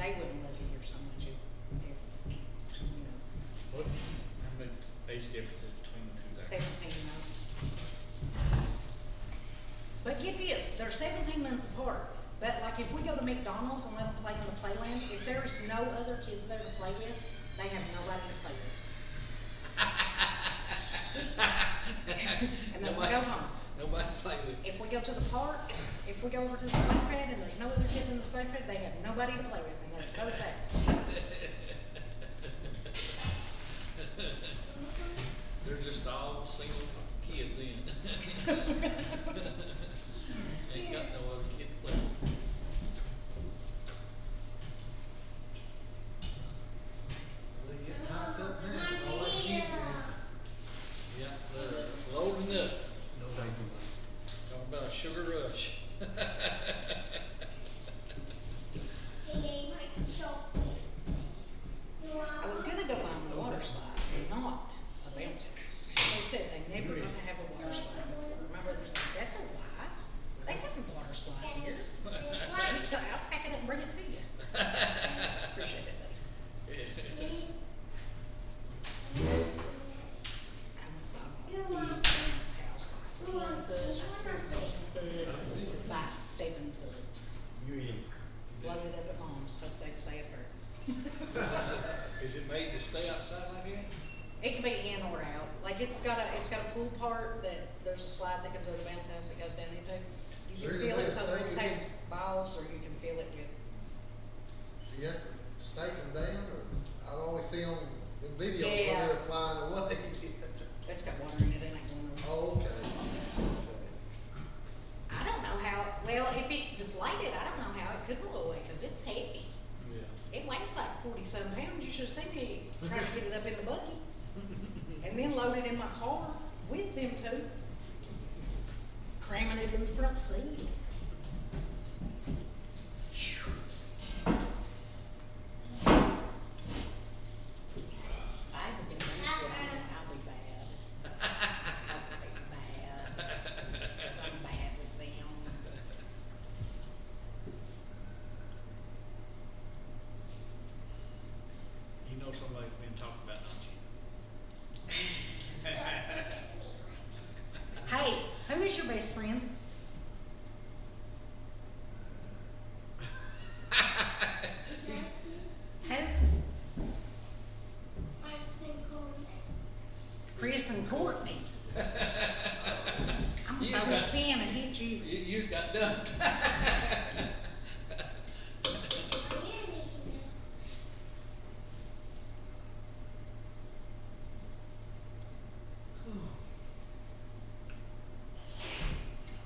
they wouldn't love it here so much if, you know, What, how many age differences between the two there? 17 months. But get this, they're 17 months apart. But like if we go to McDonald's and let them play in the playland, if there's no other kids there to play with, they have nobody to play with. And then we go home. Nobody play with. If we go to the park, if we go over to the splash pad and there's no other kids in the splash pad, they have nobody to play with, and they're so sad. They're just all single kids in. Ain't got no other kid to play with. They get hyped up now, all that kid. Yeah, they're loading up. No, they do. Talking about a sugar rush. I was gonna go on the water slide, and not a bounce house. They said they never gonna have a water slide before. My brother's like, that's a lie. They have a water slide here. So I'll pack it up and bring it to you. Appreciate it, buddy. I went by bounce house, like 10 foot by 7 foot. You eat. Loaded up at mom's, hope they'd stay up there. Is it made to stay outside like that? It can be in or out. Like it's got a pool part that there's a slide that comes out of the bounce house that goes down into. You Sure, can you feel it can with those stake little it taste in. balls, or you can feel it with. Do you have to stake them down, or I always see on the videos where Yeah. they're flying away. It's got water in it. It ain't going nowhere. Oh, okay. Okay. I don't know how. Well, if it's deflated, I don't know how it could blow away because it's heavy. Yeah. It weighs like 40-some pounds. You should have seen me trying to get it up in the buggy, and then load it in my car with them two, cramming it in the front seat. Phew. If I ever get married, I'll be bad. I'll be bad. 'Cause I'm bad with them. You know somebody's been talking about, don't you? Hey, who is your best friend? Who? Chris and Courtney. I'm You gonna just throw this got- pen and hit you. You just got dumped.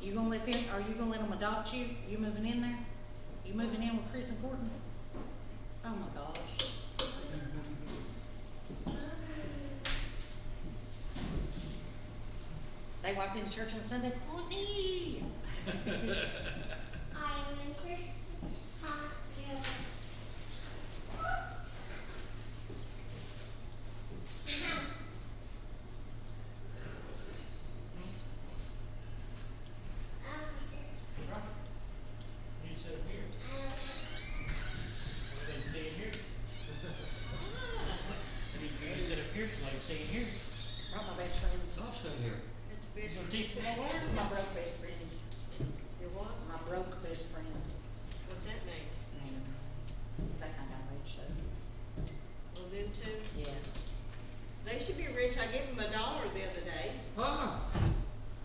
You gonna let them? Are you gonna let them adopt you? You moving in there? You moving in with Chris and Courtney? Oh my gosh. They walked into church on Sunday. Courtney. You sit here. What they see here? You sit up here so they can see here. Brought my best friends. I'll stay here. It's a decent little word. My broke best friends. Your what? My broke best friends. What's that mean? And they think I'm rich, so Well, them two, yeah. they should be rich. I gave them $1 the other day. Ah,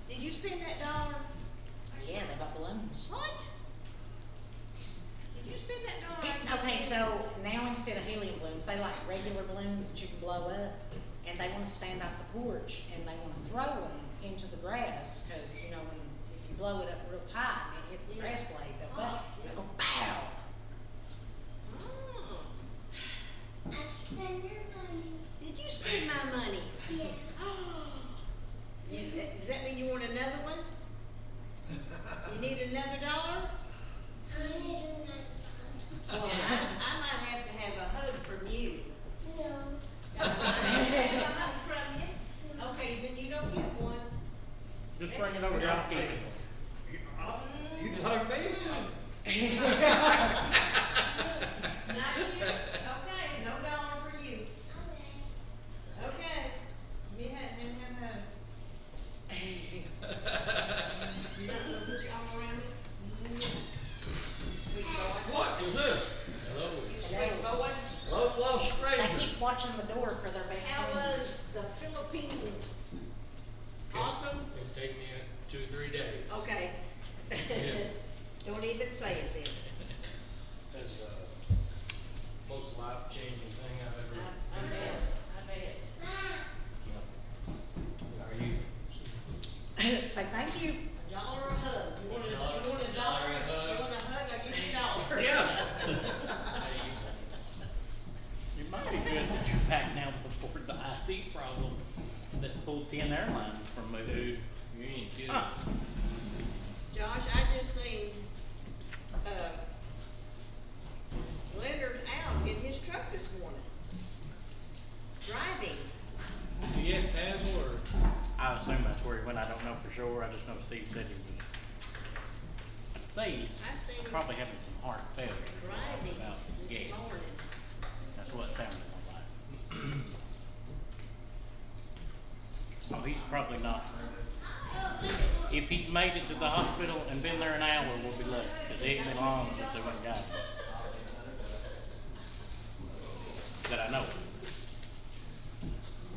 Did you spend that dollar? Oh, yeah, they bought balloons. What? Did you spend that dollar? Okay, so now instead of helium balloons, they like regular balloons that you can blow up, and they want to stand off the porch and they want to throw them into the grass because you know when if you blow it up real tight and it hits the grass blade, they'll go pow. Oh. I spend your money. Did you spend my money? Yeah. Does that mean you want another one? You need another dollar? I need another Well, I might have to have a hug from you. one. No. I might have a hug from you. Okay, then you don't get one. Just bring it over here, I'll keep it. you can hug me. watching the door for their best How friends. was the Philippines? Awesome? It'd take me 2 or 3 days. Okay. Yeah. Don't even say it then. That's most life-changing thing I've ever. I bet. How are you? Say thank you. $1 a hug. You want a $1 dollar? a hug. You want a hug? I'll give you $1. Yeah. It might be good that you're back now before the IT problem that pulled 10 airlines from moving. Dude, you ain't kidding. Huh. Josh, I just seen, Leonard Al get his truck this morning. Driving. Is he at Tazewell or? I assume that's where he went. I don't know for sure. I just know Steve said he was. I'd say he's I seen him probably having some heart failure. driving About this gas. morning. That's what it sounded like. Oh, he's probably not. If he's made it to the hospital and been there an hour, we'll be lucky, because it ain't been long since they went and got him. That I know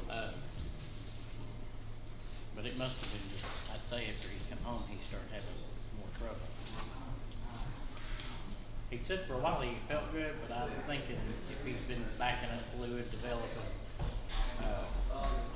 of. But it must have been just, I'd say after he come home, he started having more trouble. He said for a while he felt good, but I'm thinking if he's been backing up fluid, developing,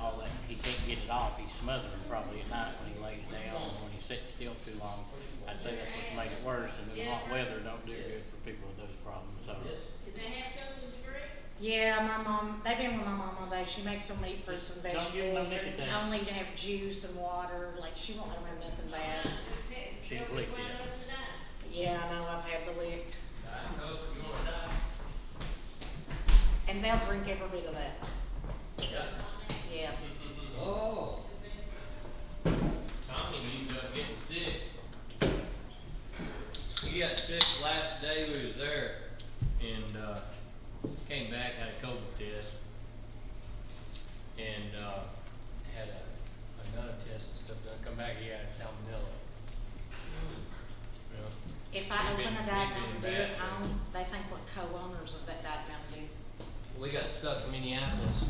all that, he can't get it off. He's smothering probably at night when he lays down, or when he sits still too long. I'd say that's what's made it worse, and then hot weather don't do good for people with those problems, so. Did they have something to drink? Yeah, my mom, they've been with my mom all day. She makes them eat fruits and Don't give them no vegetables and nicotine. only to have juice and water. Like, she won't let them have nothing bad. She They'll clicked be it. one of those nights. Yeah, I know, I've had the lick. Diet Coke, you wanna die? And they'll drink every bit of that. Yeah. Yeah. Oh. Tommy ended up getting sick. He got sick last day we was there, and came back, had a COVID test, and had another test and stuff done. Come back, he had salmonella. Yeah. If I He'd open been- a Diet he'd been Mountain Dew bad at for- home, they think we're co-owners of that Diet Mountain Dew. We got stuck in Minneapolis,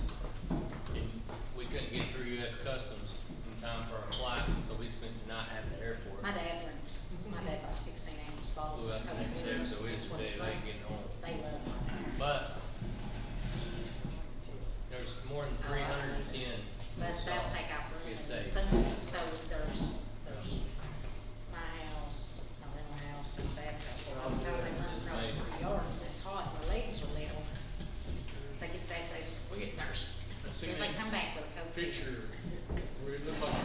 and we couldn't get through U.S. Customs in time for our flight, so we spent the night at the airport. My dad drinks, my dad buys 16-ounce bottles Flew of out the Coke next day, Zero. so we That's just what he stayed late drinks. getting home. They love my dad. But there's more than 310. But so they'll take out room. It's And safe. so there's my house, my little house, and dad's house. All the time they run across the yards and it's hot and their legs are little. They get to dad's house, we get thirsty. I seen Then they that come back with a Coke. picture where it looked like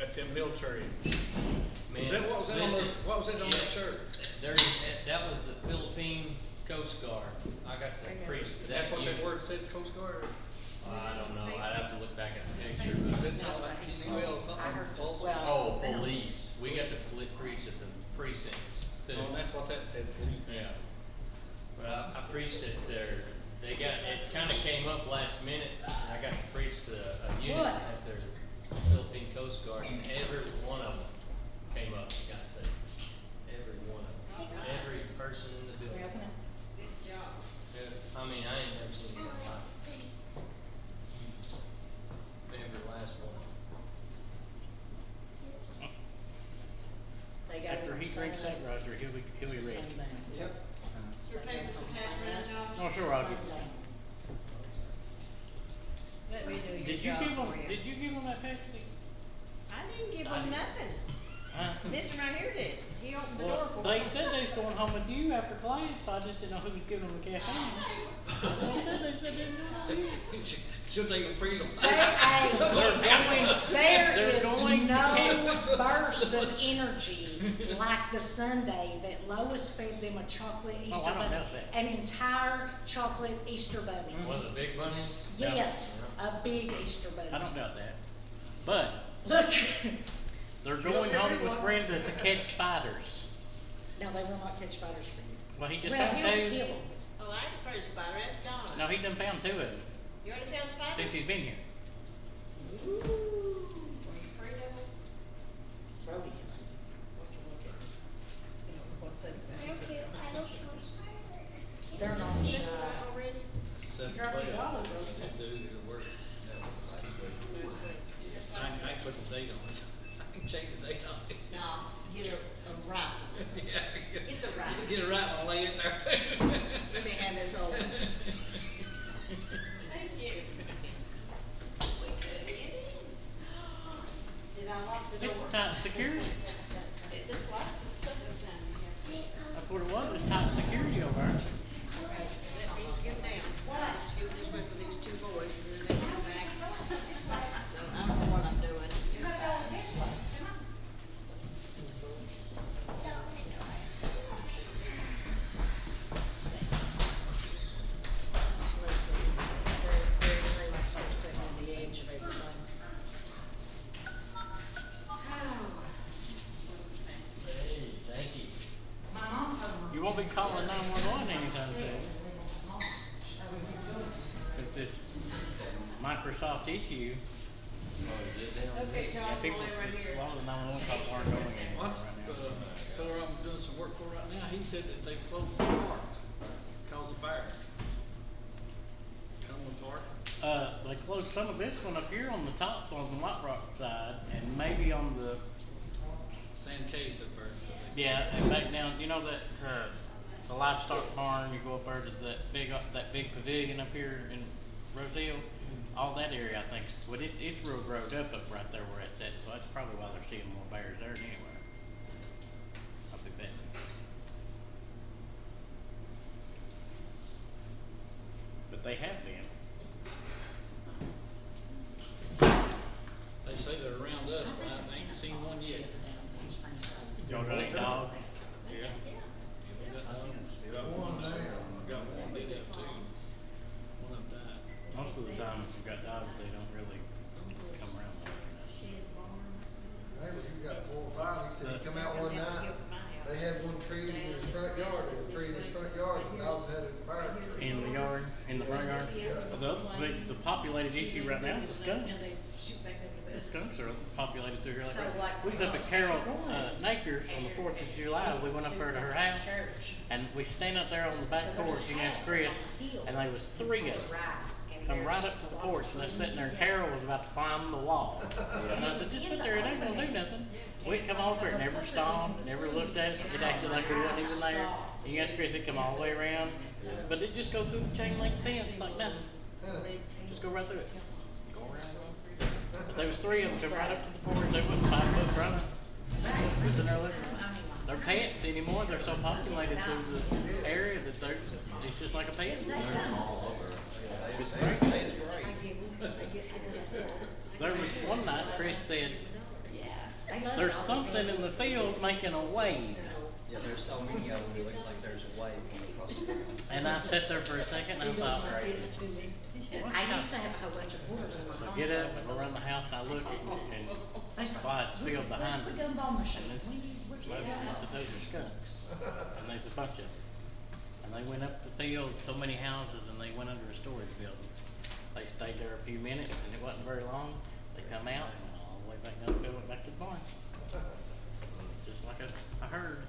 At the military. man, What was that on listen, what was that on that yeah, shirt? that was the Philippine Coast Guard. I got to preach to that. That's what that unit. word says, Coast Guard? I don't know. I'd have to look back at the picture. But Does it sound like Keely-Wheel or I something? heard, Pulse? well. oh, them. police. We got to preach at the precincts too. Oh, that's what that said, police. Yeah. But I preached it there. They got, it kinda came up last minute, and I got to preach to a unit What? at their Philippine Coast Guard, and every one of them came up and got saved. Every one of them. Every person in the We building. open it? Good job. Yeah, I mean, I ain't never seen that life. Every last one. They got it After from he drinks that, Sunday Roger, he'll be to ready. Sunday. Yep. Your They got it papers from are passed Sunday around, Josh? Oh, sure, I'll give to you Sunday. Let me do your Did you job give him, for you. did you give him that Pepsi? I didn't give I him didn't. nothing. Huh? This one right here did. He opened the door Well, for they me. said they was going home with you after class, so I just didn't know who was giving them the caffeine. They said they were going home. Should they even freeze them? There They're is going to no burst of energy like the Sunday that Lois fed them a chocolate Easter I don't bunny. doubt that. An entire chocolate Easter bunny. One of the big bunnies? Yes, a big Easter bunny. I don't doubt that. But Look, they're going home with Brenda to catch spiders. no, they will not catch spiders for you. Well, he just Well, found he'll two. kill them. Oh, I ain't afraid of spider, that's gone. No, he done found 2 of them You already found spiders? since he's been here. Ooh, are you afraid of them? Brody is. What you look at. You know, what they- Thank you. I don't smell spider. They're not shy. Already? 7 Drop the 12. dollar, bro. It'll work. I can put the date on it. I can change the date on it. No, get a right. Yeah. Get the right. Get it right and I'll lay it there. Let me have this over. Thank you. We could get in. Did I lock the door? It's tight security. It just locks it several times here. That's what it was, it's tight security over there. Okay, let me scoot down. I'll scoot this way for these two boys and then they come back. So I don't know what I'm doing. Very like stuff sitting on the edge of everything. Hey, thank you. My mom told me. You won't be calling 911 anytime soon. Since this Microsoft issue, Oh, is it down? Okay, yeah, John, people, boy right a here. lot of the 911 calls aren't going anywhere What's right the now. fella I'm doing some work for right now, he said that they closed the parks, caused a fire. Cumberland Park. They closed some of this one up here on the top, on the White Rock side, and maybe on the, Sand caves up there. so they said. yeah, and back down, you know that, the livestock barn, you go up there to that big pavilion up here in Rose Hill? All that area, I think, but it's real growed up right there where it's at, so that's probably why they're seeing more bears there than anywhere. I'll be betting. But they have been. They say they're around us, but I ain't seen one yet. Y'all got any dogs? Yeah. We got dogs. Got One down. Got one beat up too. One of them died. Most of the time, if you've got dogs, they don't really come around much. Neighbor, he's got 4 or 5, he said he come out one night, they had one tree in his front yard, there was a tree in his front yard, and dogs had a bird tree. In the yard, in the front yard. Yeah. The populated issue right now is the skunks. The skunks are populated through here like that. We was up at Carol Naker's on the 4th of July. We went up there to her house, and we stand up there on the back porch and asked Chris, and there was 3 of them. Come right up to the porch, and they're sitting there, and Carol was about to climb the wall. And I said, just sit there, it ain't gonna do nothing. We'd come over, it never stomped, never looked at us, it acted like we wasn't even there. And you ask Chris, it'd come all the way around, but it'd just go through the chain link fence like nothing. Just go right through it. Go around. But there was 3 of them come right up to the porch, they wasn't 5 foot from us. Just in there looking. They're pets anymore, they're so populated through the area that it's just like a pet. It's great. There was one night Chris said, there's something in the field making a wave. Yeah, there's so many of them, it looks like there's a wave coming across the river. And I sat there for a second and I thought, I used to have a whole bunch of quarters in my so I home. get up and go around the house and I look and why it's field behind Where's us. the gumball machine? And I said, those are skunks. And there's a bunch of them. And they went up the field, so many houses, and they went under a storage building. They stayed there a few minutes and it wasn't very long. They come out and went all the way back down the field, went back to the barn. Just like a herd.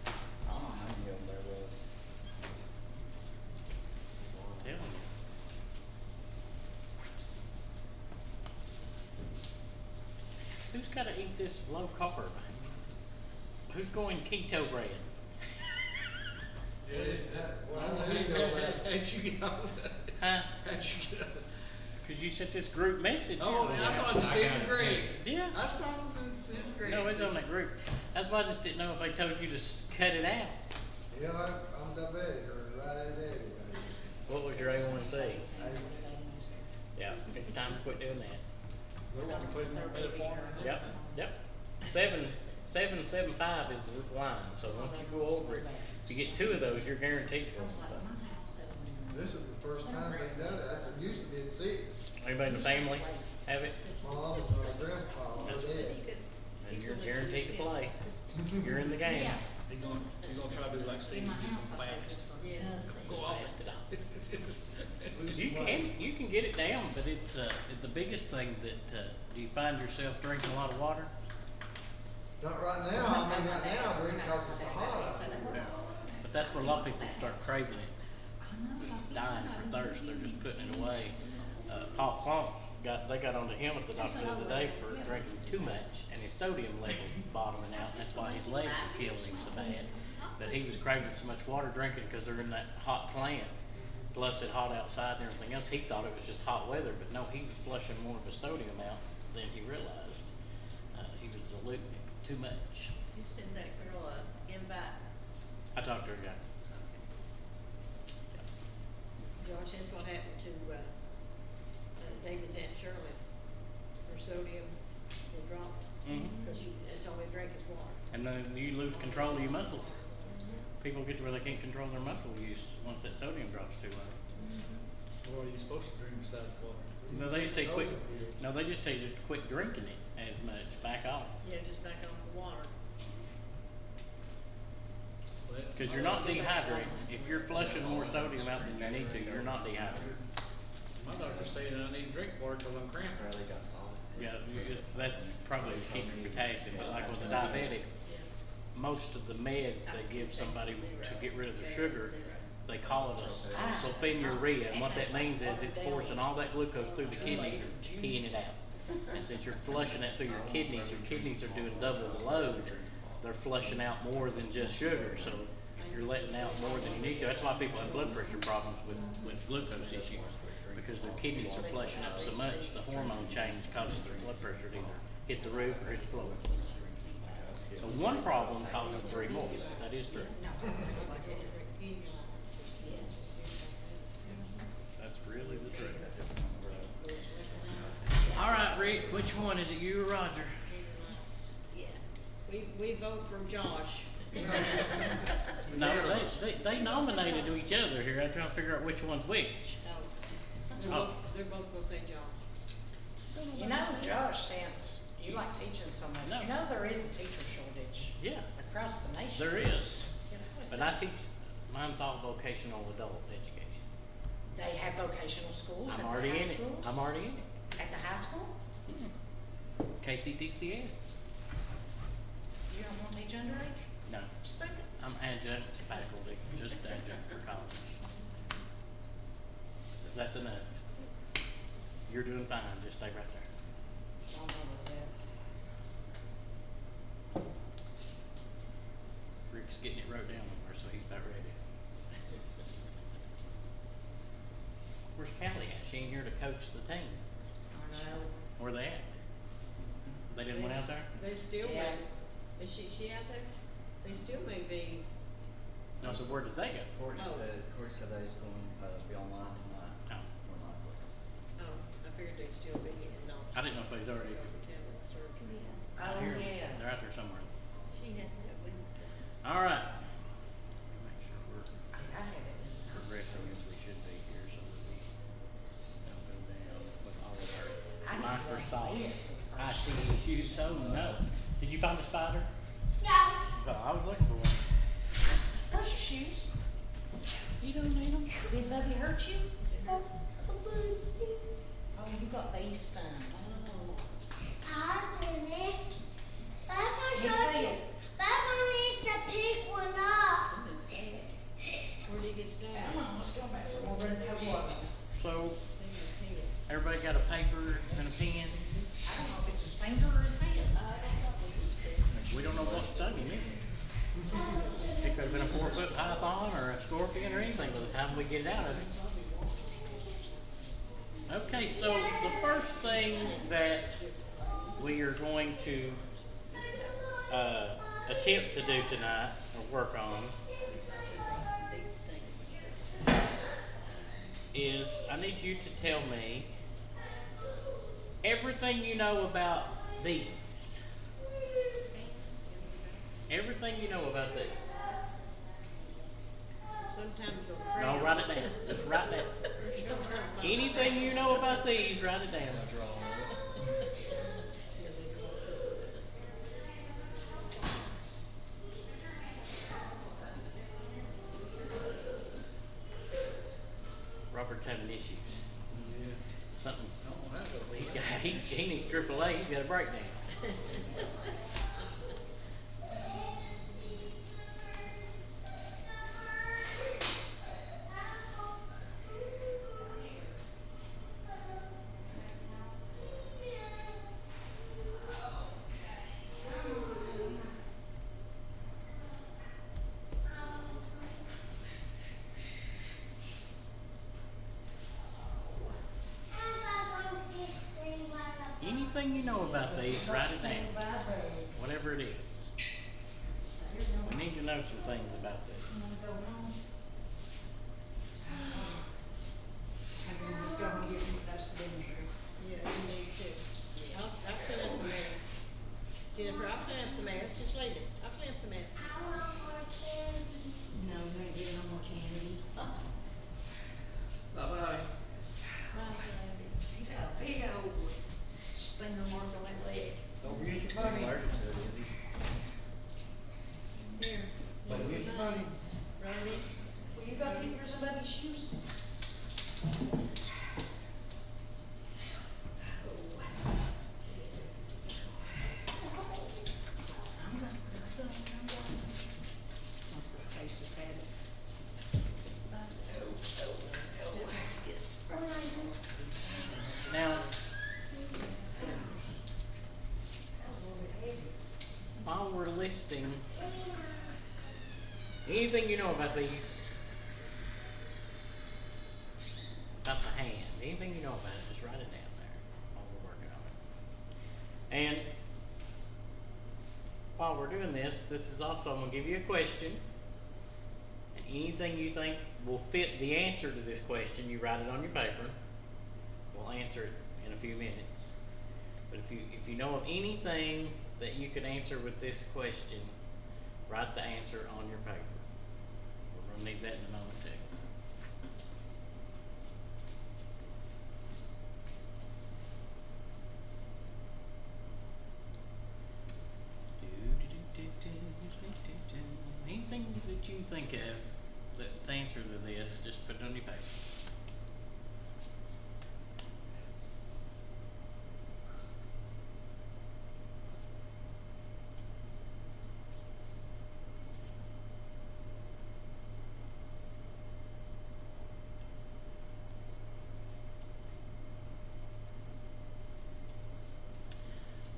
I don't know how many of them there was. I'm telling you. Who's gotta eat this low carb? Who's going keto bread? Well, how do you know that? How'd you get on that? Huh? How'd you get on that? Cause you sent this group message. Oh, I thought you said to Greg. Yeah. I saw it said to Greg. No, it's on that group. That's why I just didn't know if they told you to cut it out. Yeah, I'm diabetic, or right at that, What was your A1C? I, Yeah, it's time to quit doing that. They want to put in their metformin. Yep, yep. 775 is the line, so once you go over it, if you get 2 of those, you're guaranteed for something. this is the first time they've done it, that's, it used to be at 6. Anybody in the family have it? Mom and grandpa, or dad. And you're guaranteed to play. You're in the game. He's gonna try to do like Steve, just fast. Go off it out. Lose You some weight. can get it down, but it's the biggest thing that do you find yourself drinking a lot of water? Not right now, I mean, right now I drink cause it's so hot out there. But that's where a lot of people start craving it. just dying for thirst. They're just putting it away. Paul Klontz they got onto him at the doctor the other day for drinking too much, and his sodium levels bottoming out, and that's why his legs are killing him so bad. But he was craving so much water drinking because they're in that hot plant, plus it hot outside and everything else. He thought it was just hot weather, but no, he was flushing more of his sodium out than he realized. He was diluting it too much. You send that girl a invite. I talked to her again. Josh, that's what happened to, David's Aunt Shirley. Her sodium had dropped, because that's all they drank is water. And then you lose control of your muscles. People get to where they can't control their muscle use once that sodium drops too low. What are you supposed to drink besides water? No, they just take quit. No, they just tell you to quit drinking it as much. Back off. Yeah, just back on the water. Because you're not dehydrating. If you're flushing more sodium out than you need to, you're not dehydrated. My doctor's saying that I need to drink water because I'm cramping. Barely got solid. Yeah, that's probably to keep your potassium. But like with the diabetic, most of the meds they give somebody to get rid of their sugar, they call it a sulfonylurea, and what that means is it's forcing all that glucose through the kidneys and peeing it out. And since you're flushing it through your kidneys are doing double the load. They're flushing out more than just sugar. So if you're letting out more than you need to, that's why people have blood pressure problems with glucose issues, because their kidneys are flushing up so much, the hormone change causes their blood pressure to either hit the roof or hit the floor. So one problem causes three more. That is true. That's really the truth. All right, Rick, which one is it, you or Roger? Yeah, we vote for Josh. No, they nominated each other here. I'm trying to figure out which one's which. Oh. They're both gonna say Josh. You know, Josh, since you like teaching so much, No. you know there is a teacher shortage Yeah, across the nation. there is. But I teach, mine's all vocational adult education. They have vocational schools at I'm the already high in it. schools. I'm already in it. At the high school? KCTCS. You don't want to teach underage No, students? I'm adjunct faculty, just adjunct for college. That's enough. You're doing fine, just stay right there. Don't know with that. Rick's getting it wrote down somewhere, so he's about ready. Where's Callie at? She ain't here to coach the team. I know. Where they at? They didn't went out there? They still Yeah. may, is she out there? They still may be, No, so where did they go? Corey Oh. said that he's going to be online tonight. Oh. More likely. I figured they'd still be getting off. I didn't know if they was already Cameron surgery. out Oh, here. yeah. They're out there somewhere. She had that Wednesday. All right. Make sure we're I had it. progressing as we should be here, so that we don't go down with all of our I need to Microsoft go to bed. IT issues. So no. Did you find a spider? No. Oh, I was looking for one. Those your shoes. You don't need them. Did Bubby hurt you? Oh, Oh, you got bee stung. Oh. I didn't. Papa You told see you. it? Papa needs to pick one up. Where'd he get started? Come on, let's go back for more red coat water. So everybody got a paper and a pen? I don't know if it's his finger or his hand. We don't know what stung him either. It could have been a 4-foot python or a scorpion or anything by the time we get it out of it. Okay, so the first thing that we are going to attempt to do tonight or work on is I need you to tell me everything you know about these. Everything you know about these. Sometimes they'll No, cram. write it down. Just write that. Anything you know about these, write it down. Robert's having issues. Yeah. Something. I don't have to. He needs AAA. He's got a breakdown. anything you know about these, write it down. Whatever it is. We need to know some things about this. I'm gonna go and give him a dose of vinegar. Yeah, you need to. I'll clean up the mess. Jennifer, I'll clean up the mess, just leave it. I'll clean up the mess. I want more candy. No, you ain't getting no more candy. Bye-bye. He's got a big old finger mark on that leg. Don't forget your money. Allergic to it, is he? Here. Don't forget your money. Ronnie. Well, you got pictures of baby shoes? Case has had it. Now, while we're listing anything you know about these, about the hand, anything you know about it, just write it down there while we're working on it. And while we're doing this is also, I'm going to give you a question. And anything you think will fit the answer to this question, you write it on your paper. We'll answer it in a few minutes. But if you know of anything that you could answer with this question, write the answer on your paper. We're going to need that in a moment too. Anything that you think of that's the answer to this, just put it on your paper.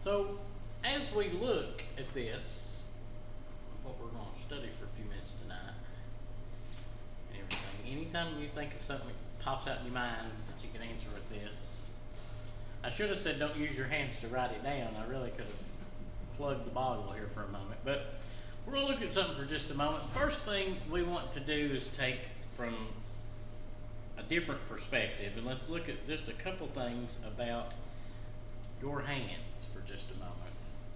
So, as we look at this, what we're going to study for a few minutes tonight, and everything, anytime you think of something that pops out in your mind that you can answer with this, I should have said don't use your hands to write it down. I really could have plugged the boggle here for a moment, but we're going to look at something for just a moment. First thing we want to do is take from a different perspective, and let's look at just a couple things about your hands for just a moment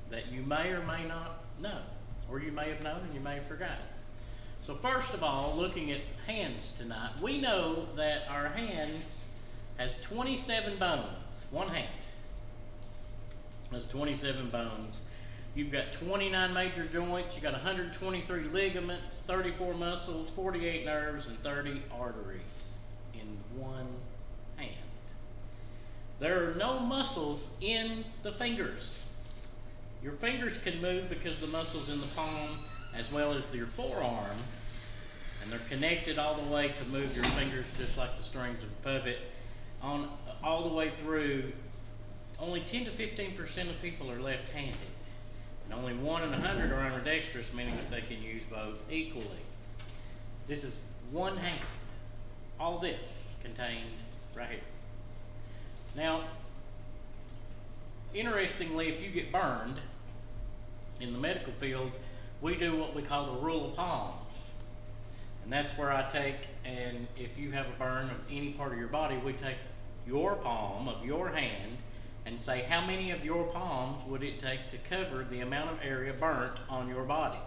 that you may or may not know, or you may have known and you may have forgotten. So first of all, looking at hands tonight, we know that our hands has 27 bones. One hand has 27 bones. You've got 29 major joints, you've got 123 ligaments, 34 muscles, 48 nerves, and 30 arteries in one hand. There are no muscles in the fingers. Your fingers can move because the muscles in the palm as well as your forearm, and they're connected all the way to move your fingers just like the strings of a puppet on all the way through. Only 10 to 15% of people are left-handed, and only 1 in 100 are ambidextrous, meaning that they can use both equally. This is one hand. All this contained right here. Now, interestingly, if you get burned in the medical field, we do what we call the rule of palms. And that's where I take, and if you have a burn of any part of your body, we take your palm of your hand and say how many of your palms would it take to cover the amount of area burnt on your body.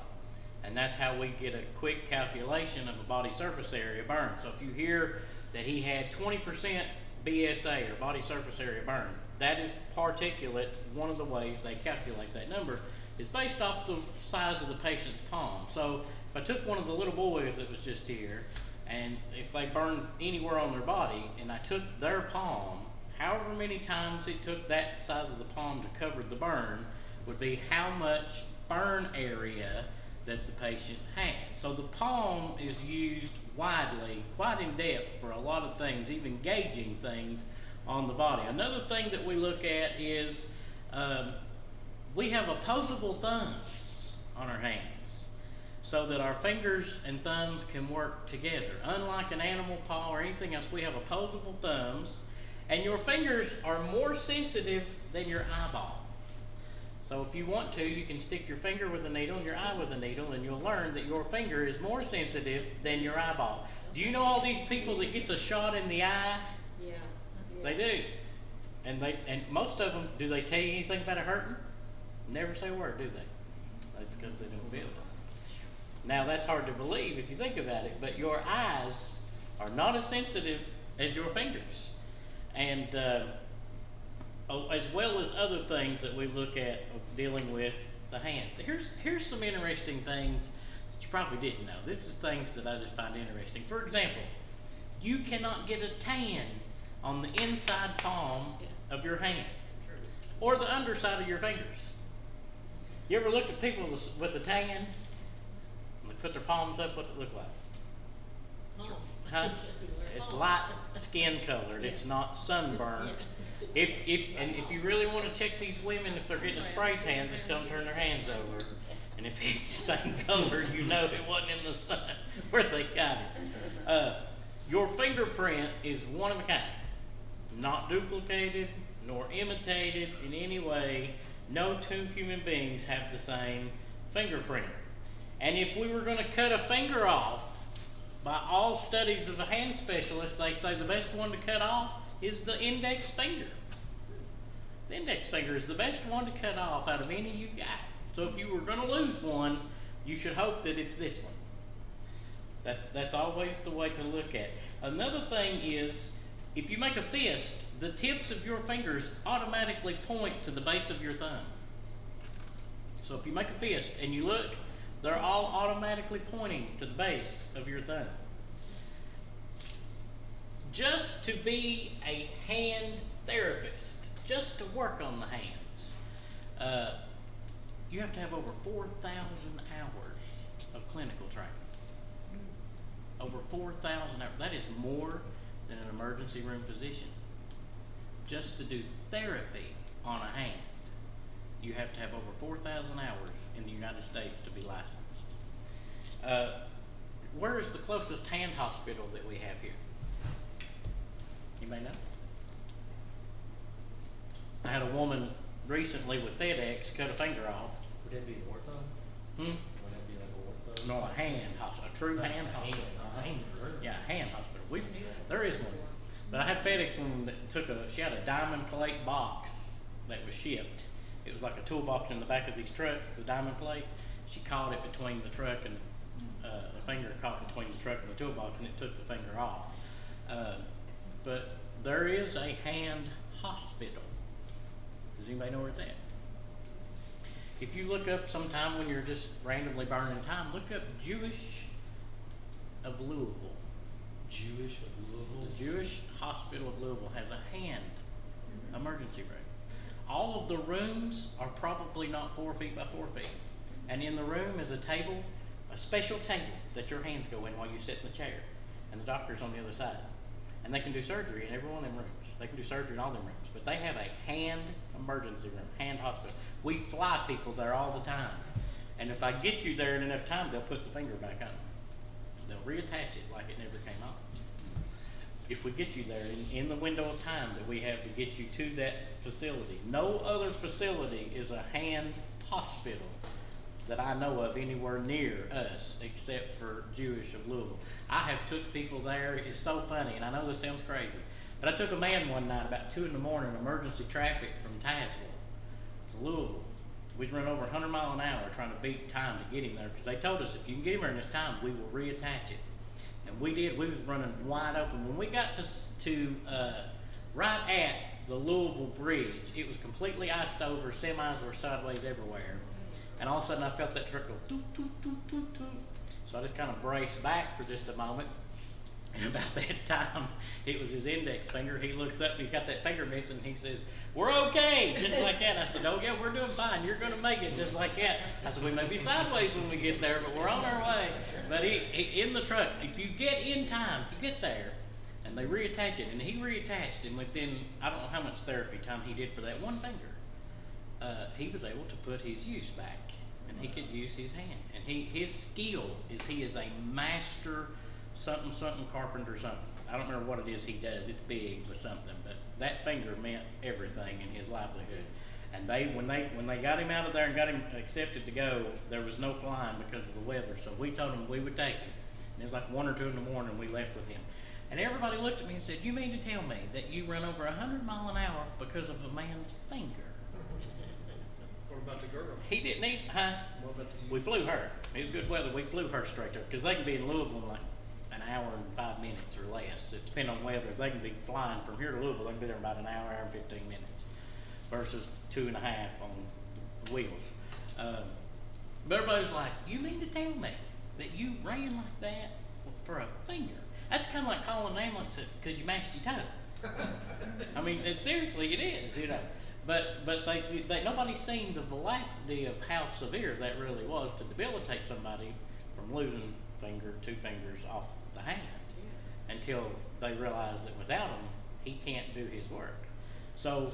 And that's how we get a quick calculation of a body surface area burn. So if you hear that he had 20% BSA, or body surface area burns, that is particulate. One of the ways they calculate that number is based off the size of the patient's palm. So if I took one of the little boys that was just here, and if they burned anywhere on their body, and I took their palm, however many times it took that size of the palm to cover the burn would be how much burn area that the patient has. So the palm is used widely, quite in depth for a lot of things, even gauging things on the body. Another thing that we look at is we have opposable thumbs on our hands so that our fingers and thumbs can work together. Unlike an animal paw or anything else, we have opposable thumbs, And your fingers are more sensitive than your eyeball. So if you want to, you can stick your finger with a needle and your eye with a needle, and you'll learn that your finger is more sensitive than your eyeball. Do you know all these people that gets a shot in the eye? Yeah. They do. And most of them, do they tell you anything about it hurting? Never say a word, do they? That's because they don't feel it. Now that's hard to believe if you think about it, but your eyes are not as sensitive as your fingers. And as well as other things that we look at dealing with the hands. Here's some interesting things that you probably didn't know. This is things that I just find interesting. For example, you cannot get a tan on the inside palm of your hand or the underside of your fingers. You ever looked at people with a tan? And they put their palms up, what's it look like? Oh. Huh? It's light skin colored. It's not sunburned. If you really want to check these women if they're getting a spray tan, just tell them to turn their hands over. And if it's the same color, you know it wasn't in the sun where they got it. Your fingerprint is one of a kind, not duplicated nor imitated in any way. No two human beings have the same fingerprint. And if we were going to cut a finger off, by all studies of a hand specialist, they say the best one to cut off is the index finger. The index finger is the best one to cut off out of any you've got. So if you were going to lose one, you should hope that it's this one. That's always the way to look at it. Another thing is, if you make a fist, the tips of your fingers automatically point to the base of your thumb. So if you make a fist and you look, they're all automatically pointing to the base of your thumb. Just to be a hand therapist, just to work on the hands, you have to have over 4,000 hours of clinical training. Over 4,000 hours. That is more than an emergency room physician. Just to do therapy on a hand, you have to have over 4,000 hours in the United States to be licensed. Where is the closest hand hospital that we have here? You may know. I had a woman recently with FedEx cut a finger off. Would that be an ortho? Hmm? Would that be like an ortho? No, a hand hospital, a true hand hospital. Yeah, a hand hospital. There is one. But I had FedEx one that she had a diamond plate box that was shipped. It was like a toolbox in the back of these trucks, the diamond plate. She caught it between the truck and the finger caught between the truck and the toolbox, and it took the finger off. But there is a hand hospital. Does anybody know where it's at? If you look up sometime when you're just randomly burning time, look up Jewish of Louisville. Jewish of Louisville? The Jewish Hospital of Louisville has a hand emergency room. All of the rooms are probably not 4 feet by 4 feet. And in the room is a table, a special table that your hands go in while you sit in the chair. And the doctor's on the other side. And they can do surgery in every one of them rooms. They can do surgery in all them rooms. But they have a hand emergency room, hand hospital. We fly people there all the time. And if I get you there in enough time, they'll put the finger back on. They'll reattach it like it never came off. If we get you there in the window of time that we have to get you to that facility. No other facility is a hand hospital that I know of anywhere near us except for Jewish of Louisville. I have took people there. It's so funny, and I know this sounds crazy, but I took a man one night about 2 in the morning, emergency traffic from Tazewell to Louisville. We run over 100 miles an hour trying to beat time to get him there because they told us if you can get him there in this time, we will reattach it. And we did. We was running wide open. When we got to right at the Louisville Bridge, it was completely iced over. Semis were sideways everywhere. And all of a sudden I felt that truck go toot, toot, toot, toot, toot. So I just kind of braced back for just a moment. And about that time, it was his index finger. He looks up, he's got that finger missing. He says, "We're okay," just like that. I said, "Oh yeah, we're doing fine. You're going to make it," just like that. I said, "We may be sideways when we get there, but we're on our way." But he in the truck, if you get in time to get there, and they reattach it, and he reattached, and within, I don't know how much therapy time he did for that one finger, he was able to put his use back, and he could use his hand. And his skill is he is a master something carpenter something. I don't remember what it is he does. It's big with something, but that finger meant everything in his livelihood. And when they got him out of there and got him accepted to go, there was no flying because of the weather. So we told him we would take him. And it was like 1 or 2 in the morning. We left with him, and everybody looked at me and said, "You mean to tell me that you run over 100 miles an hour because of a man's finger?" What about the girl? He didn't even, huh? What about the? We flew her. It was good weather. We flew her straight there because they can be in Louisville in like an hour and 5 minutes or less. It depends on weather. They can be flying from here to Louisville. They can be there about an hour, hour and 15 minutes, versus 2.5 on the wheels. But everybody's like, "You mean to tell me that you ran like that for a finger?" That's kind of like calling an ambulance because you mashed your toe. I mean, seriously, it is, you know. But they nobody's seen the velocity of how severe that really was to debilitate somebody from losing 2 fingers off the hand, until they realize that without them, he can't do his work. So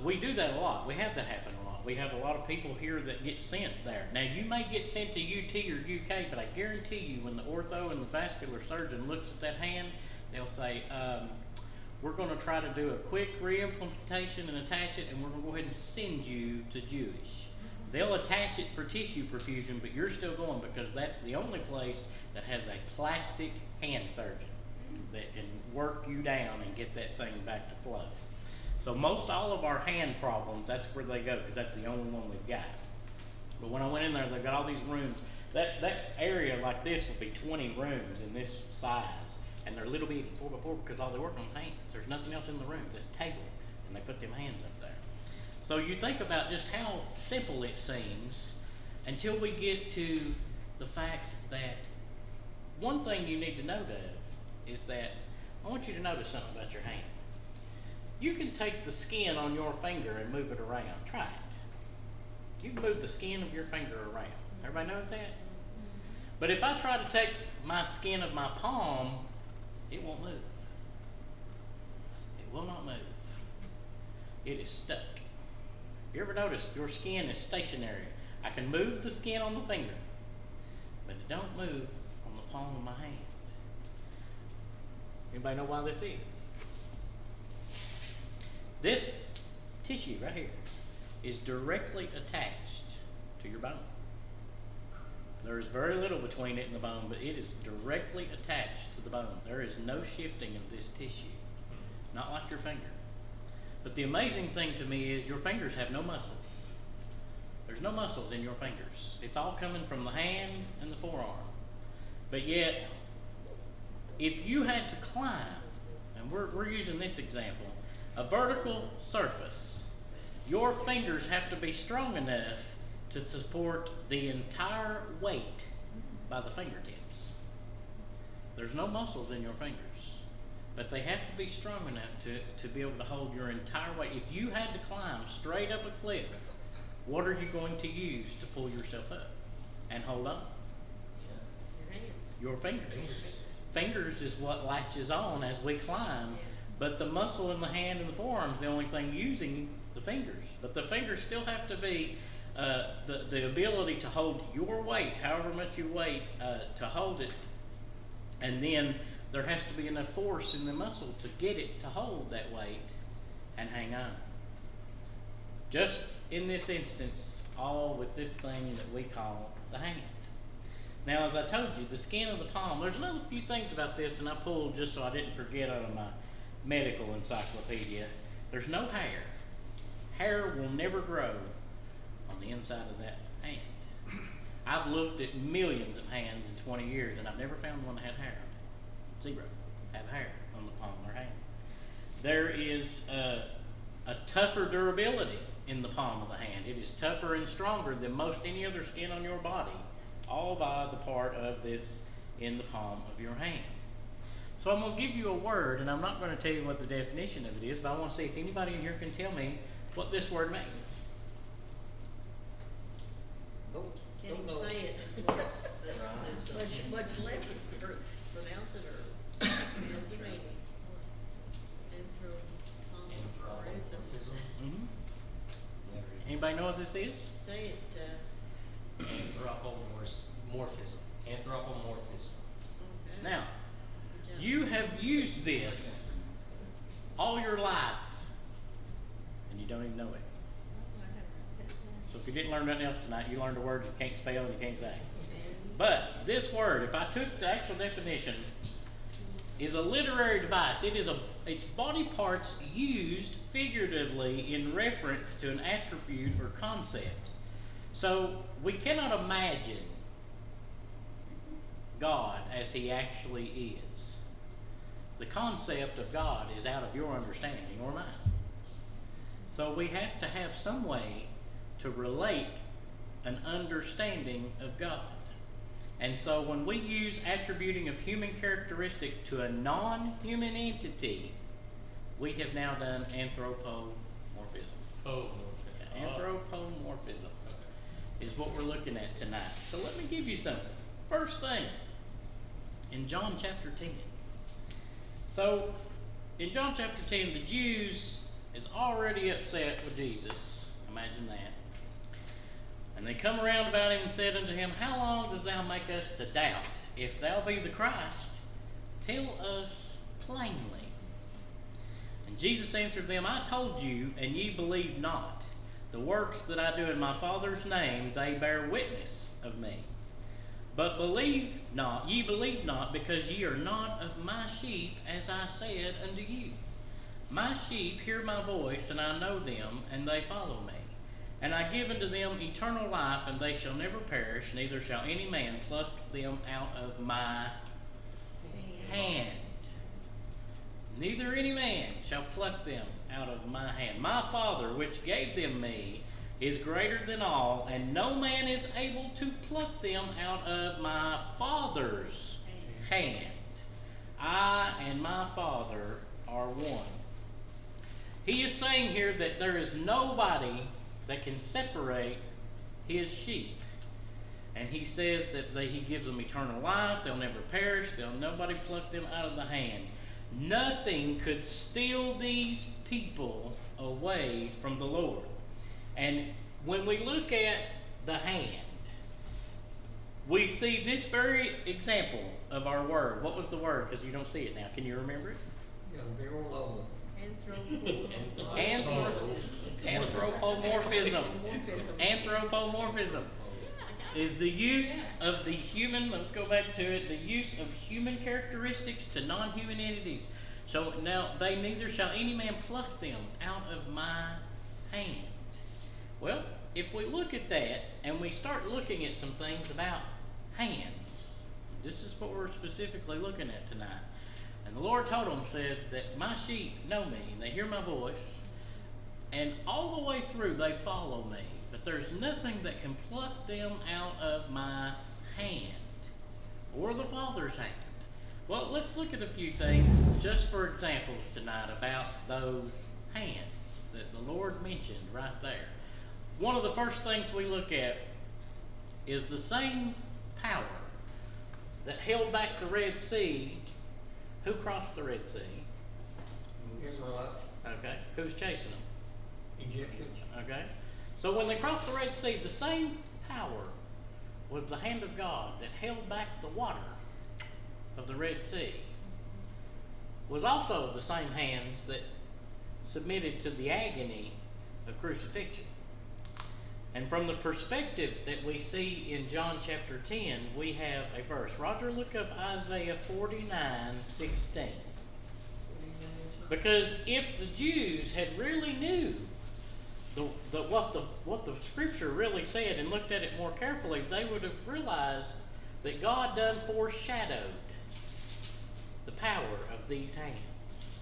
we do that a lot. We have that happen a lot. We have a lot of people here that get sent there. Now, you may get sent to UT or UK, but I guarantee you when the ortho and the vascular surgeon looks at that hand, they'll say, "We're going to try to do a quick re-implementation and attach it, and we're going to go ahead and send you to Jewish." They'll attach it for tissue perfusion, but you're still going because that's the only place that has a plastic hand surgeon that can work you down and get that thing back to flow. So most all of our hand problems, that's where they go because that's the only one we've got. But when I went in there, they've got all these rooms. That area like this would be 20 rooms in this size, and they're little bitty 4x4 because all they work on is hands. There's nothing else in the room. This table, and they put them hands up there. So you think about just how simple it seems until we get to the fact that one thing you need to know, Dave, is that I want you to notice something about your hand. You can take the skin on your finger and move it around. Try it. You can move the skin of your finger around. Everybody knows that? But if I try to take my skin of my palm, it won't move. It will not move. It is stuck. You ever notice your skin is stationary? I can move the skin on the finger, but it don't move on the palm of my hand. Anybody know why this is? This tissue right here is directly attached to your bone. There is very little between it and the bone, but it is directly attached to the bone. There is no shifting of this tissue, not like your finger. But the amazing thing to me is your fingers have no muscles. There's no muscles in your fingers. It's all coming from the hand and the forearm. But yet, if you had to climb, and we're using this example, a vertical surface, your fingers have to be strong enough to support the entire weight by the fingertips. There's no muscles in your fingers, but they have to be strong enough to be able to hold your entire weight. If you had to climb straight up a cliff, what are you going to use to pull yourself up and hold on? Your hands. Your fingers. Fingers is what latches on as we climb, but the muscle in the hand and the forearm is the only thing using the fingers. But the fingers still have to be the ability to hold your weight, however much you weigh, to hold it, and then there has to be enough force in the muscle to get it to hold that weight and hang on. Just in this instance, all with this thing that we call the hand. Now, as I told you, the skin of the palm, there's another few things about this, and I pulled just so I didn't forget out of my medical encyclopedia. There's no hair. Hair will never grow on the inside of that hand. I've looked at millions of hands in 20 years, and I've never found one that had hair on it. 0 have hair on the palm of their hand. There is a tougher durability in the palm of the hand. It is tougher and stronger than most any other skin on your body, all by the part of this in the palm of your hand. So I'm going to give you a word, and I'm not going to tell you what the definition of it is, but I want to see if anybody in here can tell me what this word means. Can't even say it. Much less pronounce it or pronounce the meaning. Mm-hmm. Anybody know what this is? Say it, Anthropomorphism. Anthropomorphism. okay. Now, used this all your life and you don't even know it. So if you didn't learn nothing else tonight, you learned a word you can't spell and you can't say. But this word, if I took the actual definition, is a literary device. It's body parts used figuratively in reference to an attribute or concept. So we cannot imagine God as he actually is. The concept of God is out of your understanding or mine. So we have to have some way to relate an understanding of God. And so when we use attributing of human characteristic to a non-human entity, we have now done anthropomorphism. Oh. Anthropomorphism is what we're looking at tonight. So let me give you some. First thing, in John chapter 10. So, in John chapter 10, the Jews is already upset with Jesus. Imagine that. And they come around about him and said unto him, How long dost thou make us to doubt? If thou be the Christ, tell us plainly. And Jesus answered them, I told you, and ye believe not. The works that I do in my Father's name, they bear witness of me. But ye believe not, because ye are not of my sheep, as I said unto you. My sheep hear my voice, and I know them, and they follow me. And I give unto them eternal life, and they shall never perish, neither shall any man pluck them out of my hand. Neither any man shall pluck them out of my hand. My Father, which gave them me, is greater than all, and no man is able to pluck them out of my Father's hand. I and my Father are one. He is saying here that there is nobody that can separate his sheep. And he says that he gives them eternal life, they'll never perish, nobody pluck them out of the hand. Nothing could steal these people away from the Lord. And when we look at the hand, we see this very example of our word. What was the word? Because you don't see it now. Can you remember it? Yeah, big old low. Anthropomorphism. Anthropomorphism is the use of the human, let's go back to it, the use of human characteristics to non-human entities. So now, they neither shall any man pluck them out of my hand. Well, if we look at that and we start looking at some things about hands, this is what we're specifically looking at tonight. And the Lord told them, said that my sheep know me, and they hear my voice, and all the way through they follow me. But there's nothing that can pluck them out of my hand or the Father's hand. Well, let's look at a few things just for examples tonight about those hands that the Lord mentioned right there. One of the first things we look at is the same power that held back the Red Sea. Who crossed the Red Sea? Israelite. Okay. Who's chasing them? Egyptians. Okay. So when they crossed the Red Sea, the same power was the hand of God that held back the water of the Red Sea. Was also the same hands that submitted to the agony of crucifixion. And from the perspective that we see in John chapter 10, we have a verse. Roger, look up Isaiah 49:16. Because if the Jews had really knew what the scripture really said and looked at it more carefully, they would have realized that God done foreshadowed the power of these hands.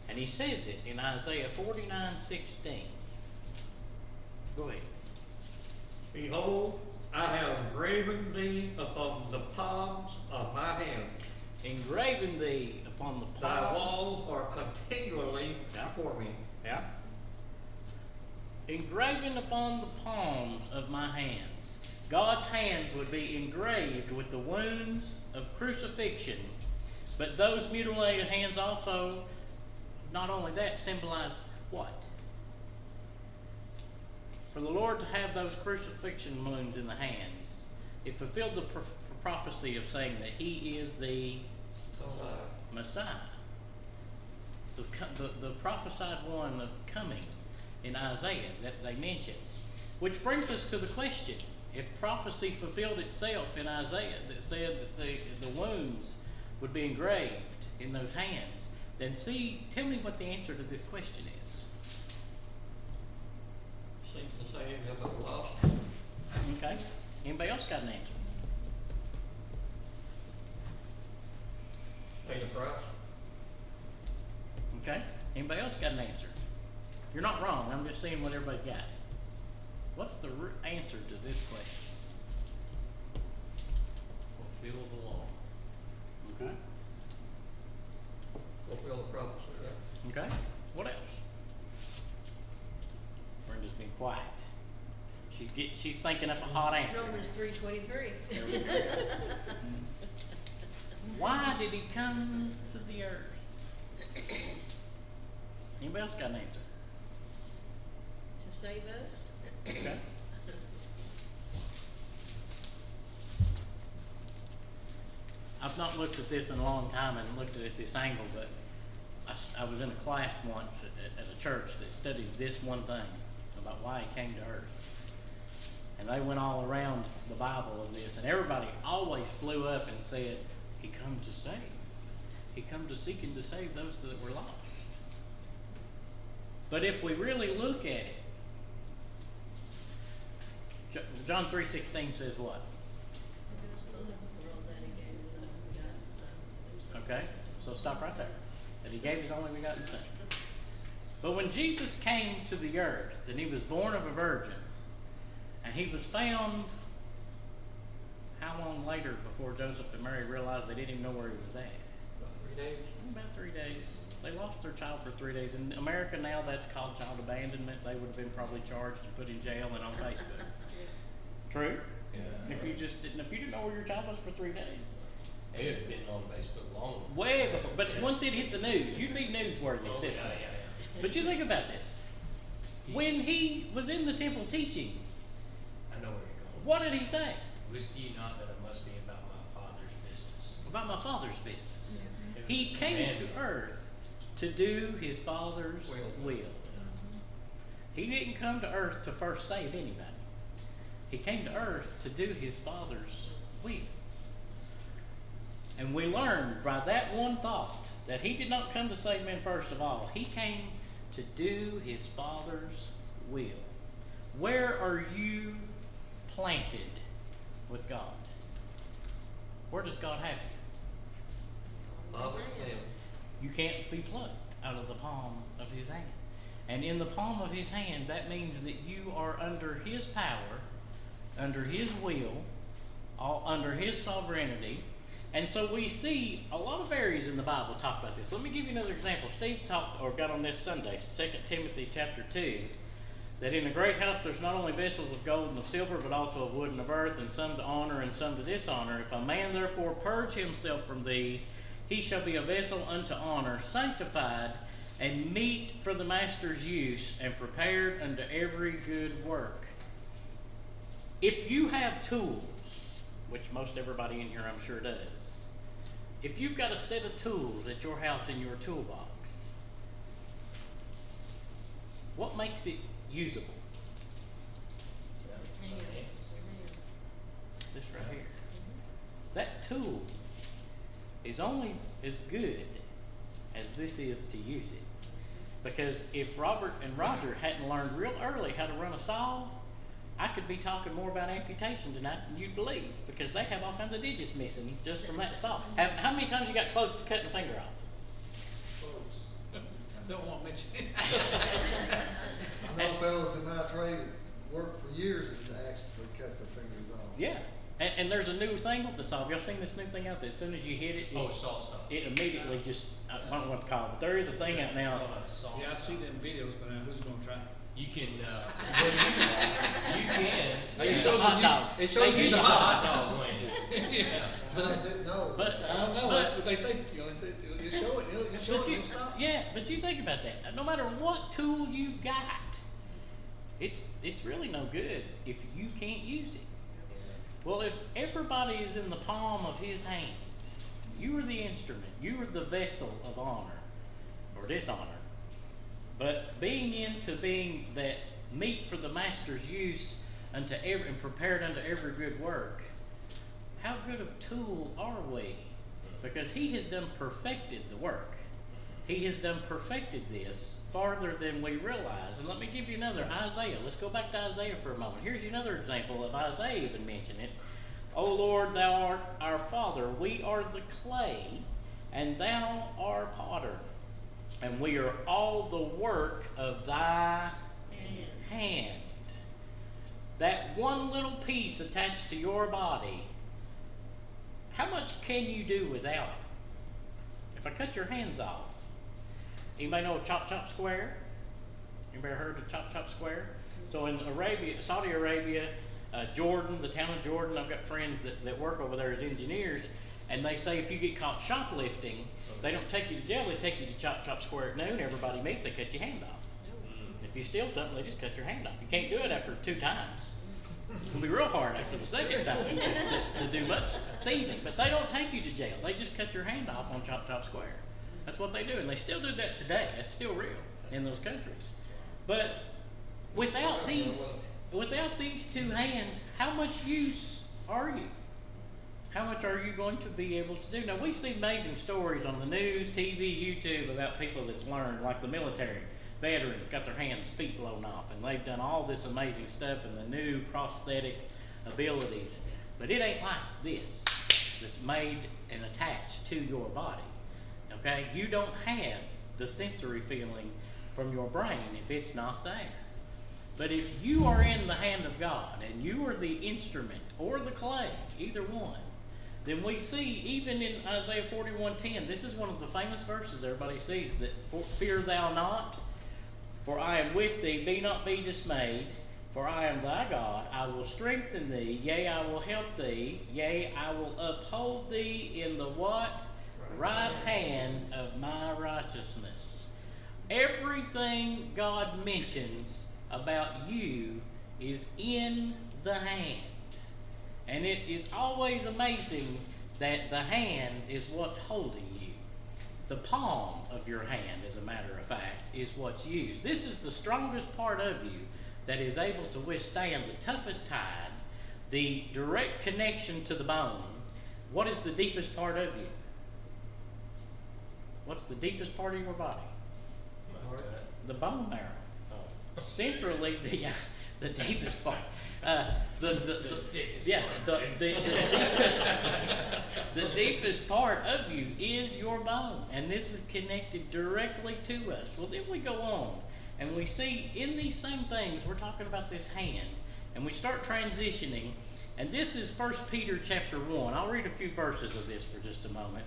And he says it in Isaiah 49:16. Go ahead. Behold, I have graven thee upon the palms of my hand. Engraven thee upon the Thy palms. walls are continually before me. Yeah. Engraven upon the palms of my hands. God's hands would be engraved with the wounds of crucifixion, but those mutilated hands also, not only that, symbolized what? For the Lord to have those crucifixion wounds in the hands, it fulfilled the prophecy of saying that he is the Messiah. the prophesied one of coming in Isaiah that they mentioned. Which brings us to the question, if prophecy fulfilled itself in Isaiah that said that the wounds would be engraved in those hands, then tell me what the answer to this question is. Seems the same as I lost. Okay? Anybody else got an answer? Pay the price. Okay? Anybody else got an answer? You're not wrong. I'm just seeing what everybody's got. What's the answer to this question? Fulfill the law. Okay. Fulfill the prophecy, right? Okay. What else? Brenda's being quiet. She's thinking up a hot answer. Romans 3:23. Why did he come to the earth? Anybody else got an answer? To save us. Okay. I've not looked at this in a long time and looked at it this angle, but I was in a class once at a church that studied this one thing about why he came to earth. And they went all around the Bible of this, and everybody always flew up and said, he come to save. He come to seek and to save those that were lost. But if we really look at it, John 3:16 says what? Okay, so stop right there. That he gave his only begotten Son. But when Jesus came to the earth, and he was born of a virgin, and he was found, how long later before Joseph and Mary realized they didn't even know where he was at? About 3 days. About 3 days. They lost their child for 3 days. In America now, that's called child abandonment. They would have been probably charged and put in jail and on Facebook. True? Yeah. If you didn't know where your child was for 3 days. It had been on Facebook long before. Way before. But once it hit the news, you'd be newsworthy at this point. But you think about this. When he was in the temple teaching, I know where you're going. what did he say? Wist ye not that it must be about my Father's business? About my Father's business. He came to earth to do his Father's will. He didn't come to earth to first save anybody. He came to earth to do his Father's will. And we learned by that one thought that he did not come to save men first of all. He came to do his Father's will. Where are you planted with God? Where does God have you? Father's hand. You can't be plucked out of the palm of his hand. And in the palm of his hand, that means that you are under his power, under his will, under his sovereignty. And so we see a lot of areas in the Bible talk about this. Let me give you another example. Steve got on this Sunday, 2 Timothy chapter 2, that in a great house there's not only vessels of gold and of silver, but also of wood and of earth, and some to honor and some to dishonor. If a man therefore purge himself from these, he shall be a vessel unto honor, sanctified, and meet for the master's use, and prepared unto every good work. If you have tools, which most everybody in here I'm sure does, if you've got a set of tools at your house in your toolbox, what makes it usable? This right here. That tool is only as good as this is to use it. Because if Robert and Roger hadn't learned real early how to run a saw, I could be talking more about amputation tonight than you'd believe, because they have all kinds of digits missing just from that saw. How many times you got close to cutting a finger off? Don't want to mention it. I know fellas in my trade that worked for years and actually cut their fingers off. Yeah. And there's a new thing with the saw. Have y'all seen this new thing out there? As soon as you hit it, Saw stuff. it immediately just, I don't know what to call it, but there is a thing out now. Yeah, I see them videos, but who's gonna try? You can, you can. It It's shows a hot you- dog. it shows They you use the a hot hot dog. Yeah. But I said no. But I don't know, But- that's what they say, you know, they say, you show it, you show it, and stop. Yeah, but you think about that. No matter what tool you've got, it's really no good if you can't use it. Well, if everybody is in the palm of his hand, you are the instrument, you are the vessel of honor, or dishonor. But being that meat for the master's use and prepared unto every good work, how good of tool are we? Because he has done perfected the work. He has done perfected this farther than we realize. And let me give you another, Isaiah. Let's go back to Isaiah for a moment. Here's another example of Isaiah even mentioning it. O Lord, thou art our Father. We are the clay, and thou art potter. And we are all the work of thy hand. That one little piece attached to your body, how much can you do without it? If I cut your hands off, anybody know chop chop square? Anybody heard of chop chop square? So in Arabia, Saudi Arabia, Jordan, the town of Jordan, I've got friends that work over there as engineers, and they say if you get caught shoplifting, they don't take you to jail, they take you to chop chop square at noon, everybody meets, they cut your hand off. If you steal something, they just cut your hand off. You can't do it after 2 times. It's going to be real hard after the second time to do much thieving. But they don't take you to jail. They just cut your hand off on Chop Chop Square. That's what they do. And they still do that today. That's still real in those countries. But without these 2 hands, how much use are you? How much are you going to be able to do? Now, we see amazing stories on the news, TV, YouTube about people that's learned, like the military. Veterans got their hands, feet blown off, and they've done all this amazing stuff and the new prosthetic abilities. But it ain't like this that's made and attached to your body. Okay? You don't have the sensory feeling from your brain if it's not there. But if you are in the hand of God and you are the instrument or the clay, either one, then we see even in Isaiah 41:10, this is one of the famous verses everybody sees, that fear thou not, for I am with thee, be dismayed, for I am thy God, I will strengthen thee, yea, I will help thee, yea, I will uphold thee in the what? Right hand of my righteousness. Everything God mentions about you is in the hand. And it is always amazing that the hand is what's holding you. The palm of your hand, as a matter of fact, is what's used. This is the strongest part of you that is able to withstand the toughest tide, the direct connection to the bone. What is the deepest part of you? What's the deepest part of your body? The bone marrow. Oh. Centrally, the deepest part. The deepest part of you is your bone, and this is connected directly to us. Well, then we go on, and we see in these same things, we're talking about this hand, and we start transitioning, and this is 1 Peter chapter 1. I'll read a few verses of this for just a moment.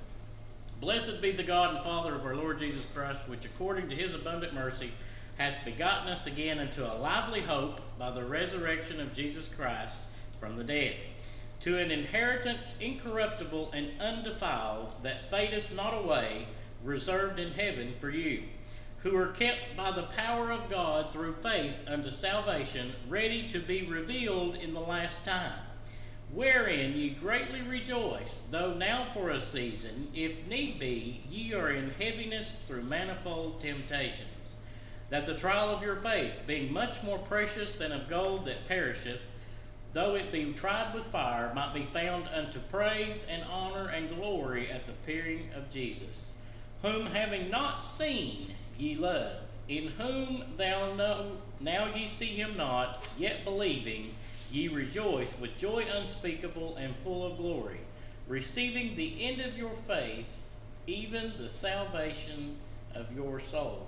Blessed be the God and Father of our Lord Jesus Christ, which according to his abundant mercy hath begotten us again unto a lively hope by the resurrection of Jesus Christ from the dead, to an inheritance incorruptible and undefiled, that fadeth not away, reserved in heaven for you, who are kept by the power of God through faith unto salvation, ready to be revealed in the last time, wherein ye greatly rejoice, though now for a season, if need be, ye are in heaviness through manifold temptations, that the trial of your faith, being much more precious than of gold that perisheth, though it be tried with fire, might be found unto praise and honor and glory at the appearing of Jesus, whom having not seen ye love, in whom thou know, now ye see him not, yet believing, ye rejoice with joy unspeakable and full of glory, receiving the end of your faith, even the salvation of your souls.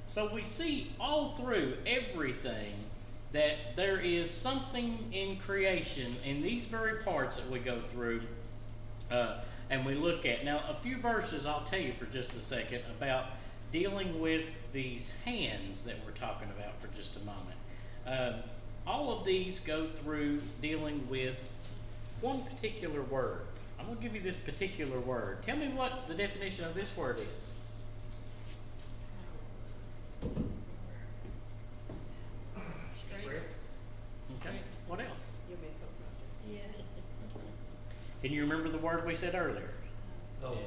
So we see all through everything that there is something in creation in these very parts that we go through and we look at. Now, a few verses I'll tell you for just a second about dealing with these hands that we're talking about for just a moment. All of these go through dealing with one particular word. I'm going to give you this particular word. Tell me what the definition of this word is. Strength. Okay. What else? You'll be a coach. Yeah. Can you remember the word we said earlier? Oh,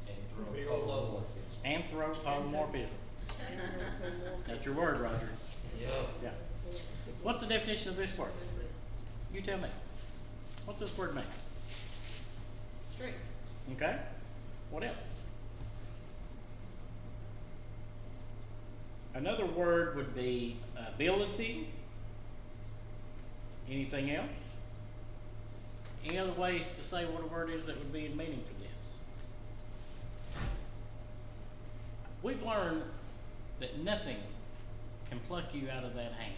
and throw a pole. Anthropomorphism. That's your word, Roger. Yeah. Yeah. What's the definition of this word? You tell me. What's this word mean? Strength. Okay. What else? Another word would be ability. Anything else? Any other ways to say what a word is that would be in meaning for this? We've learned that nothing can pluck you out of that hand.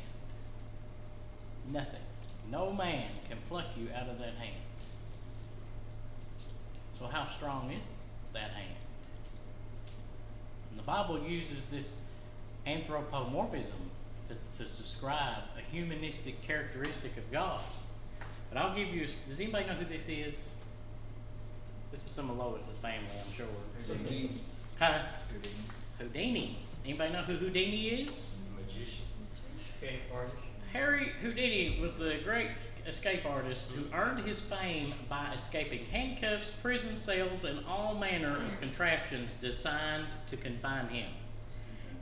Nothing. No man can pluck you out of that hand. So how strong is that hand? And the Bible uses this anthropomorphism to describe a humanistic characteristic of God. But I'll give you, does anybody know who this is? This is some of Lois's family, I'm sure. Houdini. Huh? Houdini. Anybody know who Houdini is? Magician. Escape artist. Harry Houdini was the great escape artist who earned his fame by escaping handcuffs, prison cells, and all manner of contraptions designed to confine him.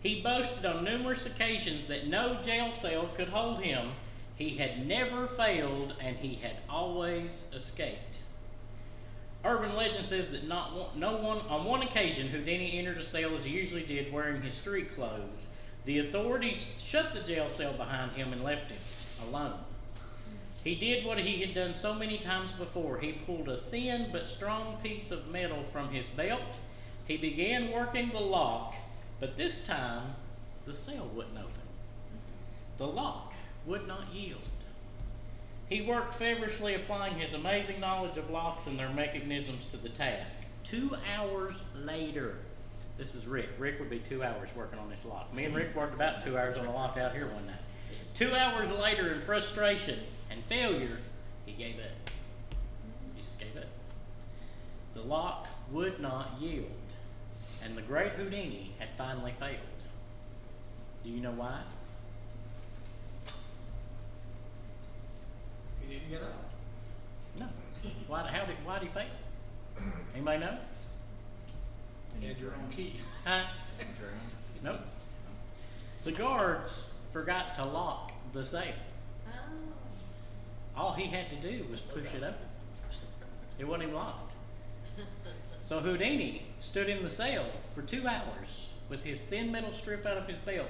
He boasted on numerous occasions that no jail cell could hold him. He had never failed, and he had always escaped. Urban legend says that on one occasion, Houdini entered a cell as he usually did, wearing his street clothes. The authorities shut the jail cell behind him and left him alone. He did what he had done so many times before. He pulled a thin but strong piece of metal from his belt. He began working the lock, but this time the cell wouldn't open. The lock would not yield. He worked feverishly, applying his amazing knowledge of locks and their mechanisms to the task. 2 hours later, this is Rick. Rick would be 2 hours working on this lock. Me and Rick worked about 2 hours on a lock out here one night. 2 hours later, in frustration and failure, he gave up. He just gave up. The lock would not yield, and the great Houdini had finally failed. Do you know why? He didn't get out. No. Why did he fail? Anybody know? You had your own key. Huh? Nope. The guards forgot to lock the safe. All he had to do was push it open. It wasn't even locked. So Houdini stood in the cell for 2 hours with his thin metal strip out of his belt,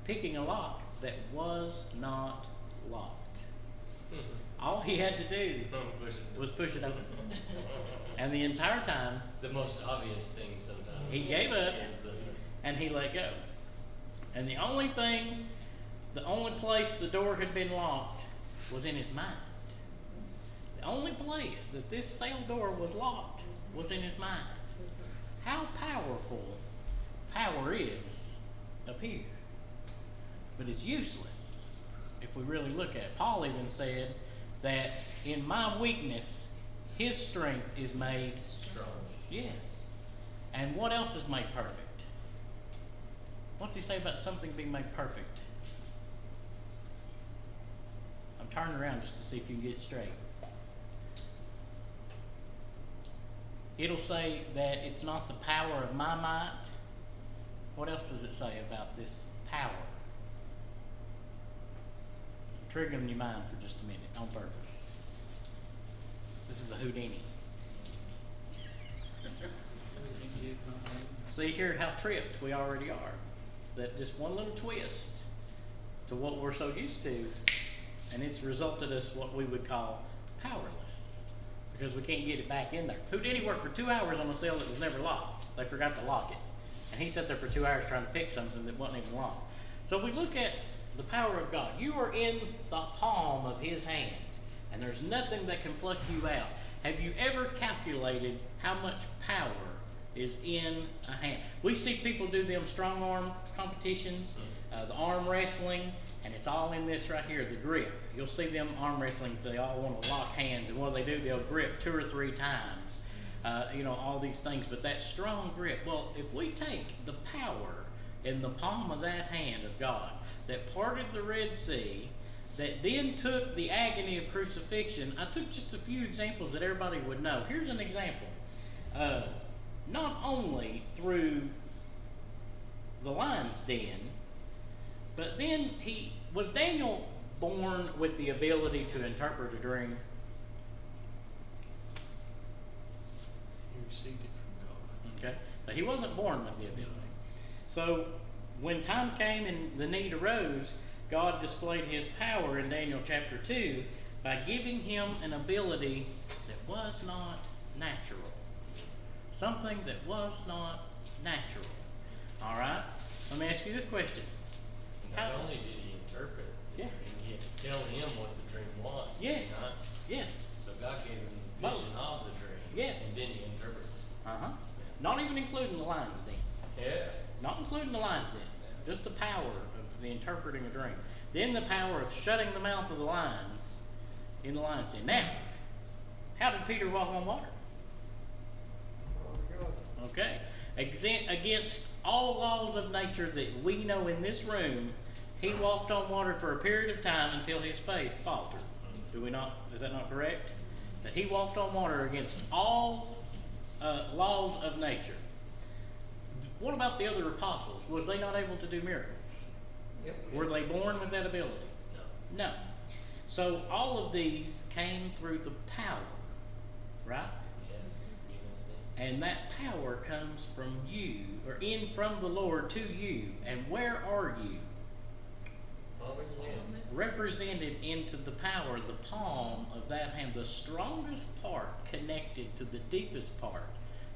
picking a lock that was not locked. All he had to do was push it open. And the entire time, The most obvious thing sometimes. he gave up is the and he let go. And the only place the door had been locked was in his mind. The only place that this cell door was locked was in his mind. How powerful power is up here. But it's useless if we really look at it. Paul even said that in my weakness, his strength is made strong. Yes. And what else is made perfect? What's he say about something being made perfect? I'm turning around just to see if you can get it straight. It'll say that it's not the power of my might. What else does it say about this power? Triggering your mind for just a minute on purpose. This is a Houdini. See here how tripped we already are. That just one little twist to what we're so used to, and it's resulted us what we would call powerless. Because we can't get it back in there. Houdini worked for 2 hours on a cell that was never locked. They forgot to lock it. And he sat there for 2 hours trying to pick something that wasn't even locked. So we look at the power of God. You are in the palm of his hand, and there's nothing that can pluck you out. Have you ever calculated how much power is in a hand? We see people do them strong arm competitions, the arm wrestling, and it's all in this right here, the grip. You'll see them arm wrestlings, they all want to lock hands, and what they do, they'll grip 2 or 3 times. All these things, but that strong grip. Well, if we take the power in the palm of that hand of God that parted the Red Sea, that then took the agony of crucifixion, I took just a few examples that everybody would know. Here's an example. Not only through the lion's den. But then was Daniel born with the ability to interpret a dream? He received it from God. Okay, but he wasn't born with the ability. So when time came and the need arose, God displayed his power in Daniel chapter 2 by giving him an ability that was not natural. Something that was not natural. All right? Let me ask you this question. Not only did he interpret the Yeah. dream, he had to tell him what the dream was. did he Yes. not? Yes. So God gave him the Both. vision of the dream. Yes. And then he interpreted it. Uh-huh. Not even including the lion's den. Yeah. Not including the lion's den. Just the power of the interpreting a dream. Then the power of shutting the mouth of the lions in the lion's den. Now, how did Peter walk on water? Okay. Against all laws of nature that we know in this room, he walked on water for a period of time until his faith faltered. Do we not? Is that not correct? That he walked on water against all laws of nature. What about the other apostles? Was they not able to do miracles? Yep. Were they born with that ability? No. No. So all of these came through the power, right? Yeah. And that power comes from you, or from the Lord to you. And where are you? Represented into the power, the palm of that hand. The strongest part connected to the deepest part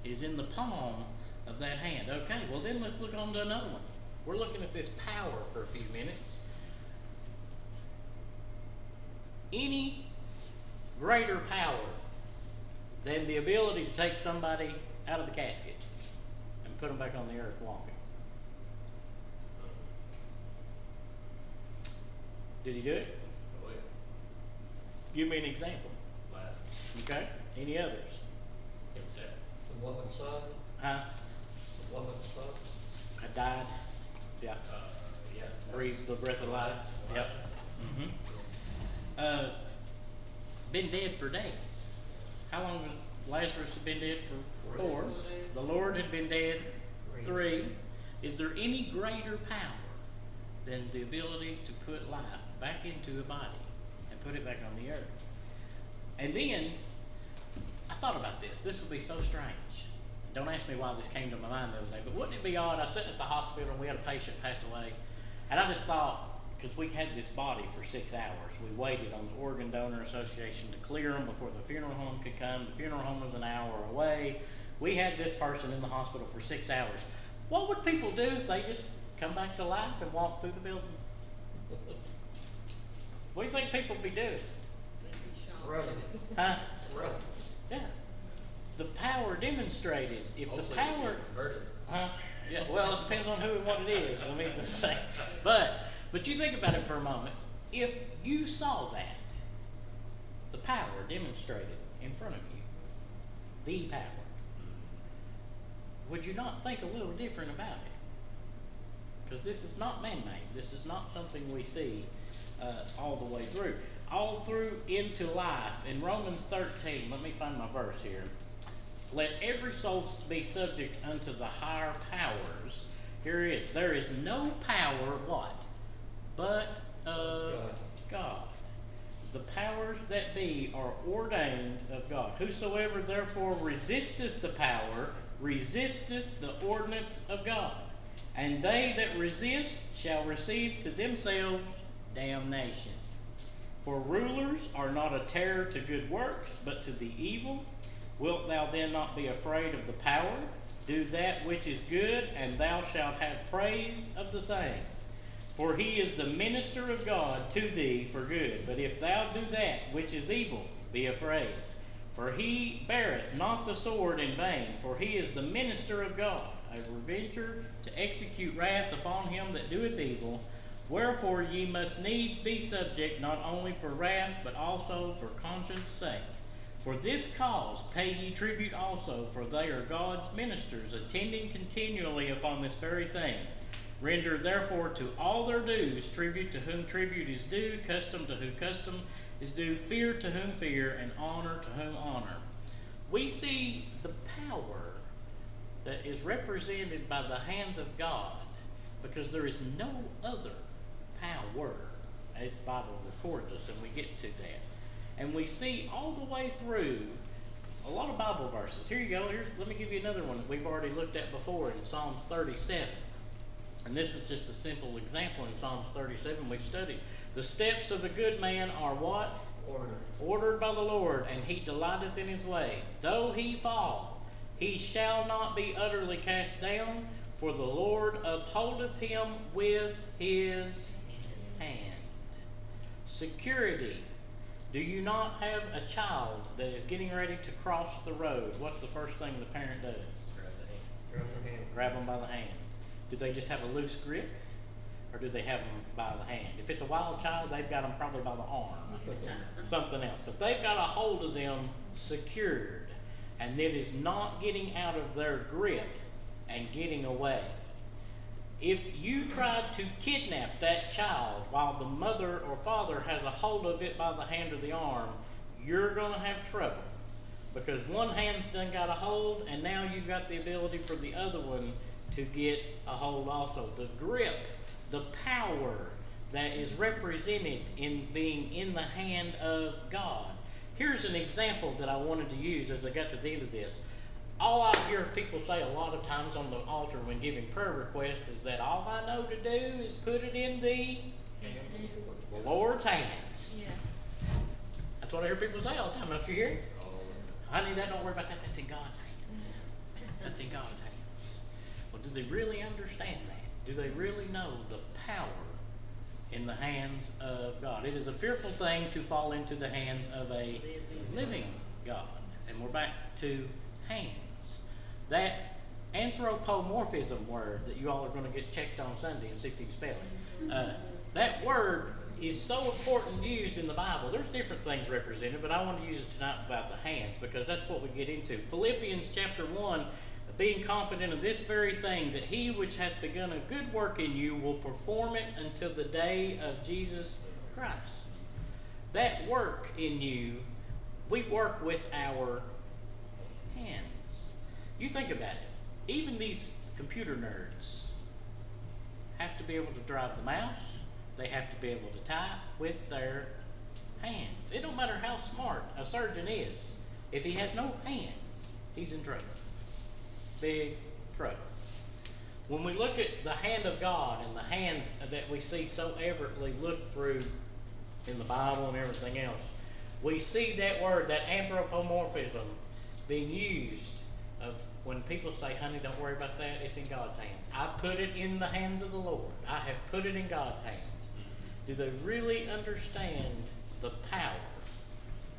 is in the palm of that hand. Okay, well then let's look on to another one. We're looking at this power for a few minutes. Any greater power than the ability to take somebody out of the casket and put them back on the earth walking? Did he do it? Oh, yeah. Give me an example. Last. Okay. Any others? Himself. The woman's son, Huh? the woman's son. I died. Yeah. Yeah. Breathed the breath of life. Yep. Been dead for days. How long was Lazarus had been dead for? 4. The Lord had been dead 3. Is there any greater power than the ability to put life back into a body and put it back on the earth? And then I thought about this. This would be so strange. Don't ask me why this came to my mind the other day, but wouldn't it be odd? I was sitting at the hospital and we had a patient pass away, and I just thought, because we had this body for 6 hours, we waited on the Organ Donor Association to clear them before the funeral home could come. The funeral home was an hour away. We had this person in the hospital for 6 hours. What would people do if they just come back to life and walk through the building? What do you think people would be doing? Running. Huh? Running. Yeah. The power demonstrated. If Hopefully the power, you get converted. yeah. Well, it depends on who and what it is. Let me just say. But you think about it for a moment. If you saw that, the power demonstrated in front of you, the power, would you not think a little different about it? Because this is not man-made. This is not something we see all the way through. All through into life. In Romans 13, let me find my verse here. Let every soul be subject unto the higher powers. Here it is. There is no power, what? But of God. The powers that be are ordained of God. Whosoever therefore resisteth the power, resisteth the ordinance of God. And they that resist shall receive to themselves damnation. For rulers are not a terror to good works, but to the evil. Wilt thou then not be afraid of the power? Do that which is good, and thou shalt have praise of the same. For he is the minister of God to thee for good. But if thou do that which is evil, be afraid. For he beareth not the sword in vain, for he is the minister of God, a revenger to execute wrath upon him that doeth evil. Wherefore ye must needs be subject, not only for wrath, but also for conscience sake. For this cause pay ye tribute also, for they are God's ministers, attending continually upon this very thing. Render therefore to all their dues, tribute to whom tribute is due, custom to whom custom is due, fear to whom fear, and honor to whom honor. We see the power that is represented by the hand of God because there is no other power, as the Bible records us, and we get to that. And we see all the way through a lot of Bible verses. Here you go. Let me give you another one that we've already looked at before in Psalms 37. And this is just a simple example in Psalms 37 we've studied. The steps of a good man are what? Ordered by the Lord, and he delighteth in his way. Though he fall, he shall not be utterly cast down, for the Lord upholdeth him with his hand. Security. Do you not have a child that is getting ready to cross the road? What's the first thing the parent does? Grab them by the hand. Do they just have a loose grip? Or do they have them by the hand? If it's a wild child, they've got them probably by the arm. Something else. But they've got a hold of them secured. And it is not getting out of their grip and getting away. If you tried to kidnap that child while the mother or father has a hold of it by the hand or the arm, you're going to have trouble. Because one hand's done got a hold, and now you've got the ability for the other one to get a hold also. The grip, the power that is represented in being in the hand of God. Here's an example that I wanted to use as I got to the end of this. All I hear people say a lot of times on the altar when giving prayer requests is that all I know to do is put it in the Lord's hands. Yeah. That's what I hear people say all the time. Don't you hear it? Honey, don't worry about that. That's in God's hands. That's in God's hands. Well, do they really understand that? Do they really know the power in the hands of God? It is a fearful thing to fall into the hands of a living God. And we're back to hands. That anthropomorphism word that you all are going to get checked on Sunday and see if you can spell it. That word is so important used in the Bible. There's different things represented, but I want to use it tonight about the hands because that's what we get into. Philippians chapter 1, being confident of this very thing, that he which hath begun a good work in you will perform it until the day of Jesus Christ. That work in you, we work with our hands. You think about it. Even these computer nerds have to be able to drive the mouse. They have to be able to type with their hands. It don't matter how smart a surgeon is. If he has no hands, he's in trouble. Big trouble. When we look at the hand of God and the hand that we see so evertly looked through in the Bible and everything else, we see that word, that anthropomorphism, being used of when people say, honey, don't worry about that, it's in God's hands. I put it in the hands of the Lord. I have put it in God's hands. Do they really understand the power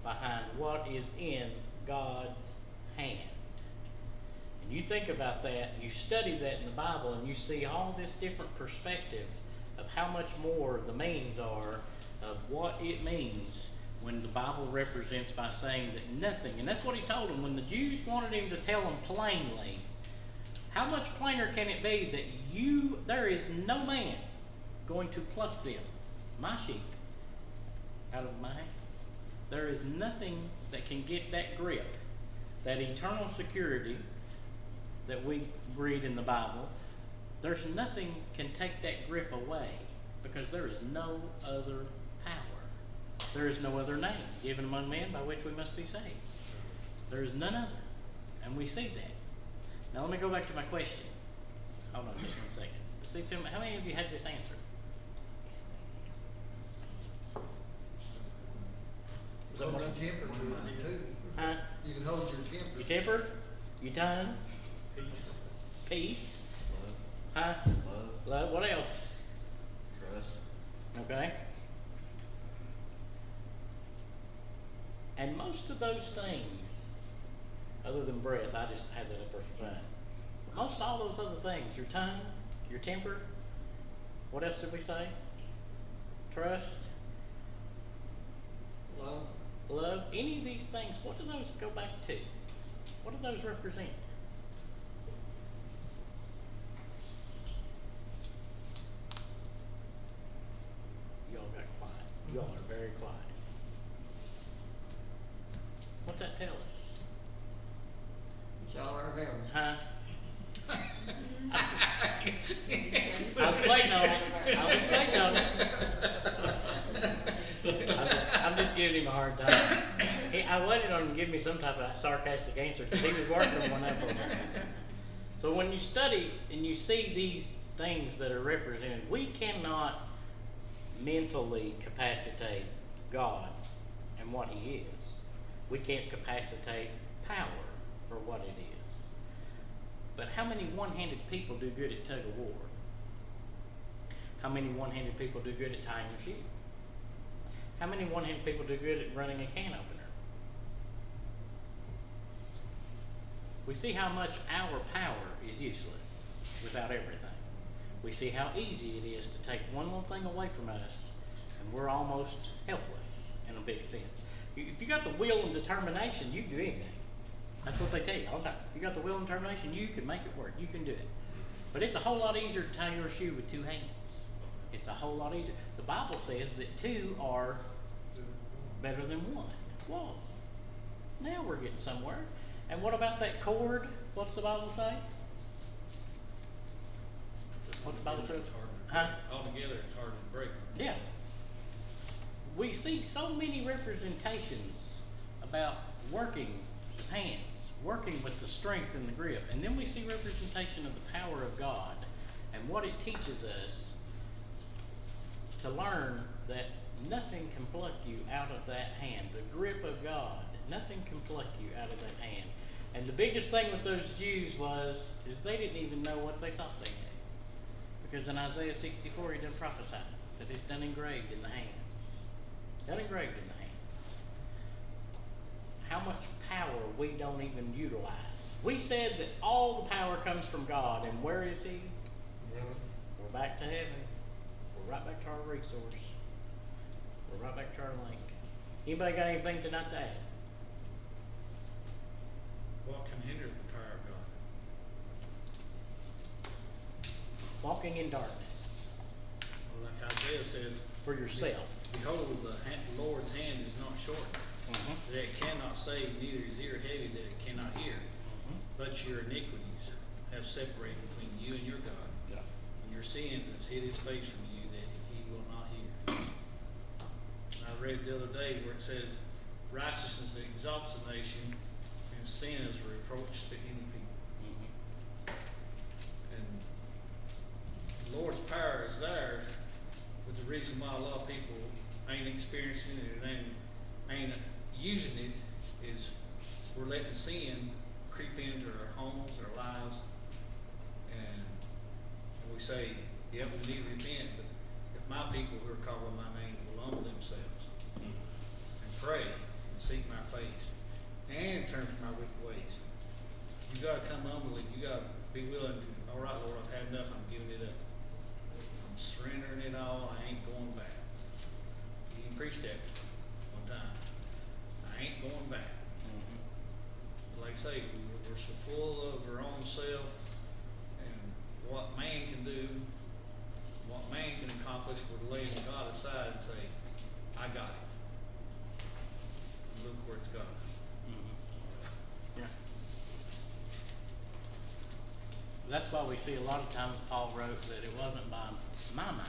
behind what is in God's hand? And you think about that, you study that in the Bible, and you see all this different perspective of how much more the meanings are of what it means when the Bible represents by saying that nothing, and that's what he told them when the Jews wanted him to tell them plainly. How much plainer can it be that there is no man going to pluck them, my sheep, out of my hand? There is nothing that can get that grip, that eternal security that we read in the Bible. There's nothing can take that grip away because there is no other power. There is no other name given among men by which we must be saved. There is none other. And we see that. Now let me go back to my question. Hold on just 1 second. See, how many of you had this answer? Hold your temper too. Huh? You can hold your temper. Your temper? Your tongue? Peace. Peace? Love. Huh? Love. Love. What else? Trust. Okay. And most of those things, other than breath, I just had that up there for fun. Most all those other things, your tongue, your temper, what else did we say? Trust, love, any of these things, what do those go back to? What do those represent? Y'all got quiet. Y'all are very quiet. What's that tell us? It's all our hands. Huh? waiting on it. I was waiting on it. I'm just giving him a hard time. I waited on him to give me some type of sarcastic answer because he was working one up on me. So when you study and you see these things that are represented, we cannot mentally capacitate God and what He is. We can't capacitate power for what it is. But how many one-handed people do good at tug of war? How many one-handed people do good at tying a shoe? How many one-handed people do good at running a can opener? We see how much our power is useless without everything. We see how easy it is to take one little thing away from us, and we're almost helpless in a big sense. If you got the will and determination, you can do anything. That's what they tell you all the time. If you got the will and determination, you can make it work. You can do it. But it's a whole lot easier to tie your shoe with two hands. It's a whole lot easier. The Bible says that two are better than one. Whoa. Now we're getting somewhere. And what about that cord? What's the Bible say? What's the Bible say? It's hard to Huh? break. Altogether, it's hard to break. Yeah. We see so many representations about working with hands, working with the strength and the grip. And then we see representation of the power of God and what it teaches us to learn that nothing can pluck you out of that hand. The grip of God, nothing can pluck you out of that hand. And the biggest thing with those Jews is they didn't even know what they thought they had. Because in Isaiah 64, he done prophesied that it's done engraved in the hands. Done engraved in the hands. How much power we don't even utilize. We said that all the power comes from God, and where is He? We're back to heaven. We're right back to our resource. We're right back to our link. Anybody got anything tonight to add? What can hinder the power of God? Walking in darkness Well, like Isaiah says, for yourself. behold, the Lord's hand is not short, that it cannot save, neither is ear heavy, that it cannot hear. But your iniquities have separated between you and your God. Yeah. And your sins has hid His face from you, that He will not hear. I read the other day where it says, righteousness exalts a nation, and sin is a reproach to any people. And the Lord's power is there, but the reason why a lot of people ain't experiencing it and ain't using it is we're letting sin creep into our homes, our lives, and we say, yep, we need to repent, but if my people who are called by my name will humble themselves and pray and seek my face and turn from my wicked ways, you gotta come humbly, you gotta be willing to, all right, Lord, I've had enough, I'm giving it up. I'm surrendering it all, I ain't going back. You can preach that one time. I ain't going back. Like I say, we're so full of our own self and what man can do, what man can accomplish, we're laying God aside and say, I got it. And look where it's got us. Yeah. That's why we see a lot of times Paul wrote that it wasn't by my mind.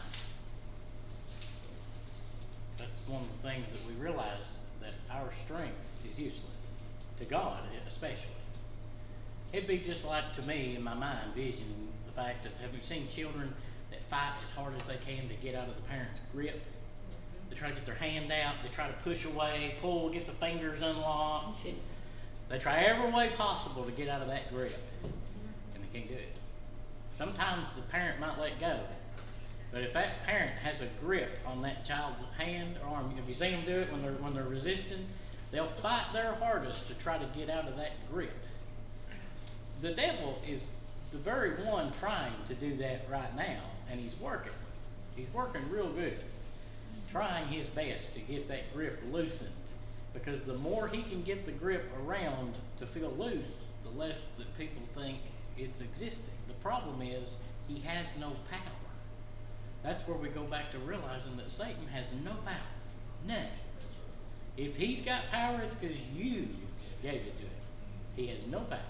That's one of the things that we realize, that our strength is useless, to God especially. It'd be just like, to me, in my mind, visioning the fact of, have you seen children that fight as hard as they can to get out of the parent's grip? They try to get their hand out, they try to push away, pull, get the fingers unlocked. They try every way possible to get out of that grip, and they can't do it. Sometimes the parent might let go, but if that parent has a grip on that child's hand or arm, have you seen them do it when they're resisting? They'll fight their hardest to try to get out of that grip. The devil is the very one trying to do that right now, and he's working. He's working real good, trying his best to get that grip loosened, because the more he can get the grip around to feel loose, the less that people think it's existing. The problem is he has no power. That's where we go back to realizing that Satan has no power. None. If he's got power, it's because you gave it to him. He has no power.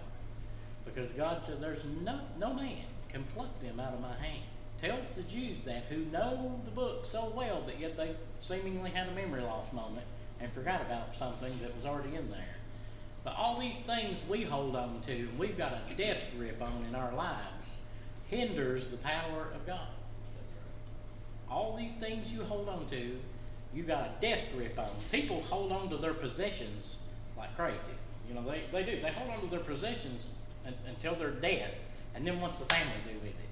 Because God said there's no man can pluck them out of my hand. tells the Jews that, who know the book so well, but yet they seemingly had a memory loss moment and forgot about something that was already in there. But all these things we hold on to, and we've got a death grip on in our lives, hinders the power of God. All these things you hold on to, you got a death grip on. People hold on to their possessions like crazy. You know, they do. They hold on to their possessions until their death, and then what's the family do with it?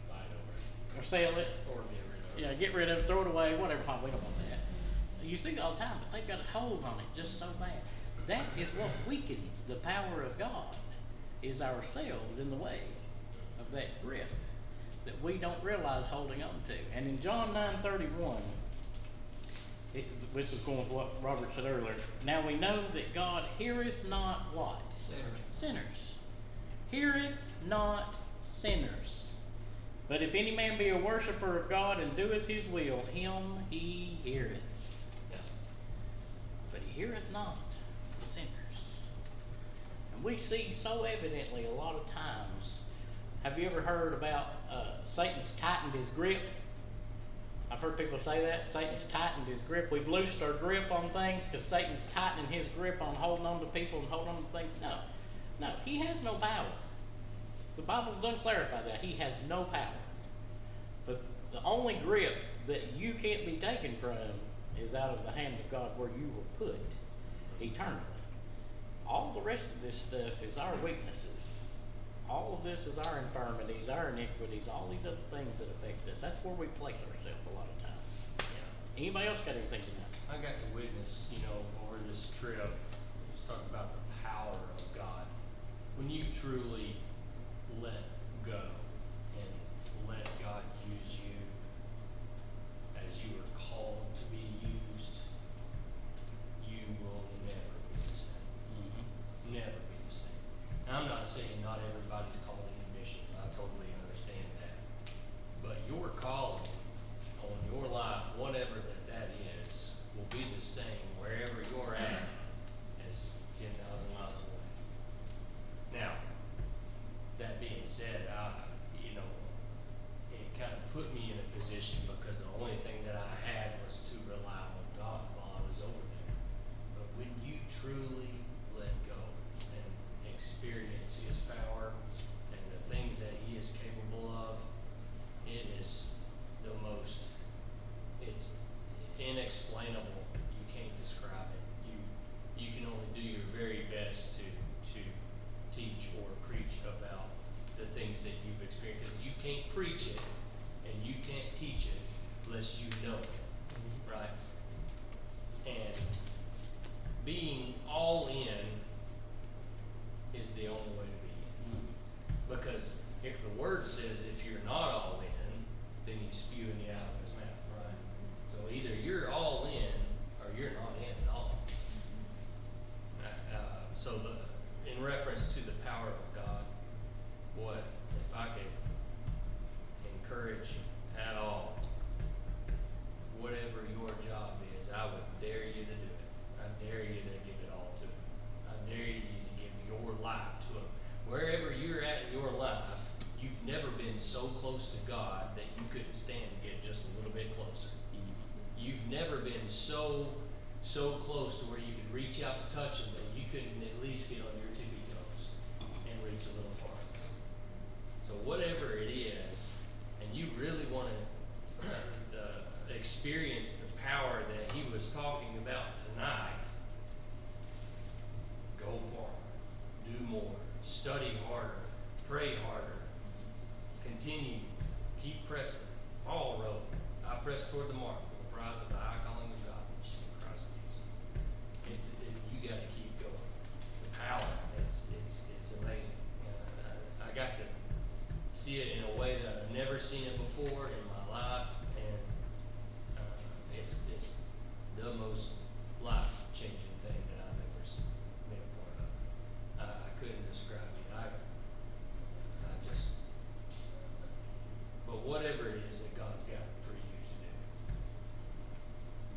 Fight over Or sell it? it or get rid of it. Yeah, get rid of it, throw it away, whatever. We don't want that. You see it all the time, but they've got a hold on it just so bad. That is what weakens the power of God, is ourselves in the way of that grip that we don't realize holding on to. And in John 9:31, this is going with what Robert said earlier. Now we know that God heareth not what? Sinners. Heareth not sinners. But if any man be a worshipper of God and doeth his will, him he heareth. Yeah. But he heareth not the sinners. And we see so evidently a lot of times. Have you ever heard about Satan's tightened his grip? I've heard people say that. Satan's tightened his grip. We've loosed our grip on things because Satan's tightening his grip on holding on to people and holding on to things. No, he has no power. The Bible's done clarify that. He has no power. But the only grip that you can't be taken from is out of the hand of God, where you were put eternally. All the rest of this stuff is our weaknesses. All of this is our infirmities, our iniquities, all these other things that affect us. That's where we place ourselves a lot of times. Yeah. Anybody else got anything to know? I got to witness, over this trip, just talking about the power of God. When you truly let go and let God use you as you are called to be used, you will never be the same. Mm-hmm. Never be the same. Now, I'm not saying not everybody's called in mission. I totally understand that. But your calling on your life, whatever that is, will be the same wherever you're at as 10,000 miles away. Now, that being said, it kind of put me in a position because the only thing that I had was to rely on God while I was over there. But when you truly let go and experience His power and the things that He is capable of, it is the most, it's inexplainable. You can't describe it. You can only do your very best to teach or preach about the things that you've experienced, because you can't preach it and you can't teach it unless you know it, right? And being all in is the only way to be in. Because if the word says if you're not all in, then he's spewing you out of his mouth, right? So either you're all in or you're not in at all. In reference to the power of God, if I could encourage at all, whatever your job is, I would dare you to do it. I dare you to give it all to Him. I dare you to give your life to Him. Wherever you're at in your life, you've never been so close to God that you couldn't stand to get just a little bit closer. You've never been so close to where you could reach out and touch Him that you couldn't at least get on your tippy toes and reach a little farther. So whatever it is, and you really want to experience the power that he was talking about tonight, go farther, do more, study harder, pray harder, continue, keep pressing. Paul wrote, I press toward the mark for the prize of the high calling of God, which is in Christ Jesus. You got to keep going. The power, it's amazing. I got to see it in a way that I've never seen it before in my life, and it's the most life-changing thing that I've ever been a part of. I couldn't describe it. But whatever it is that God's got for you to do,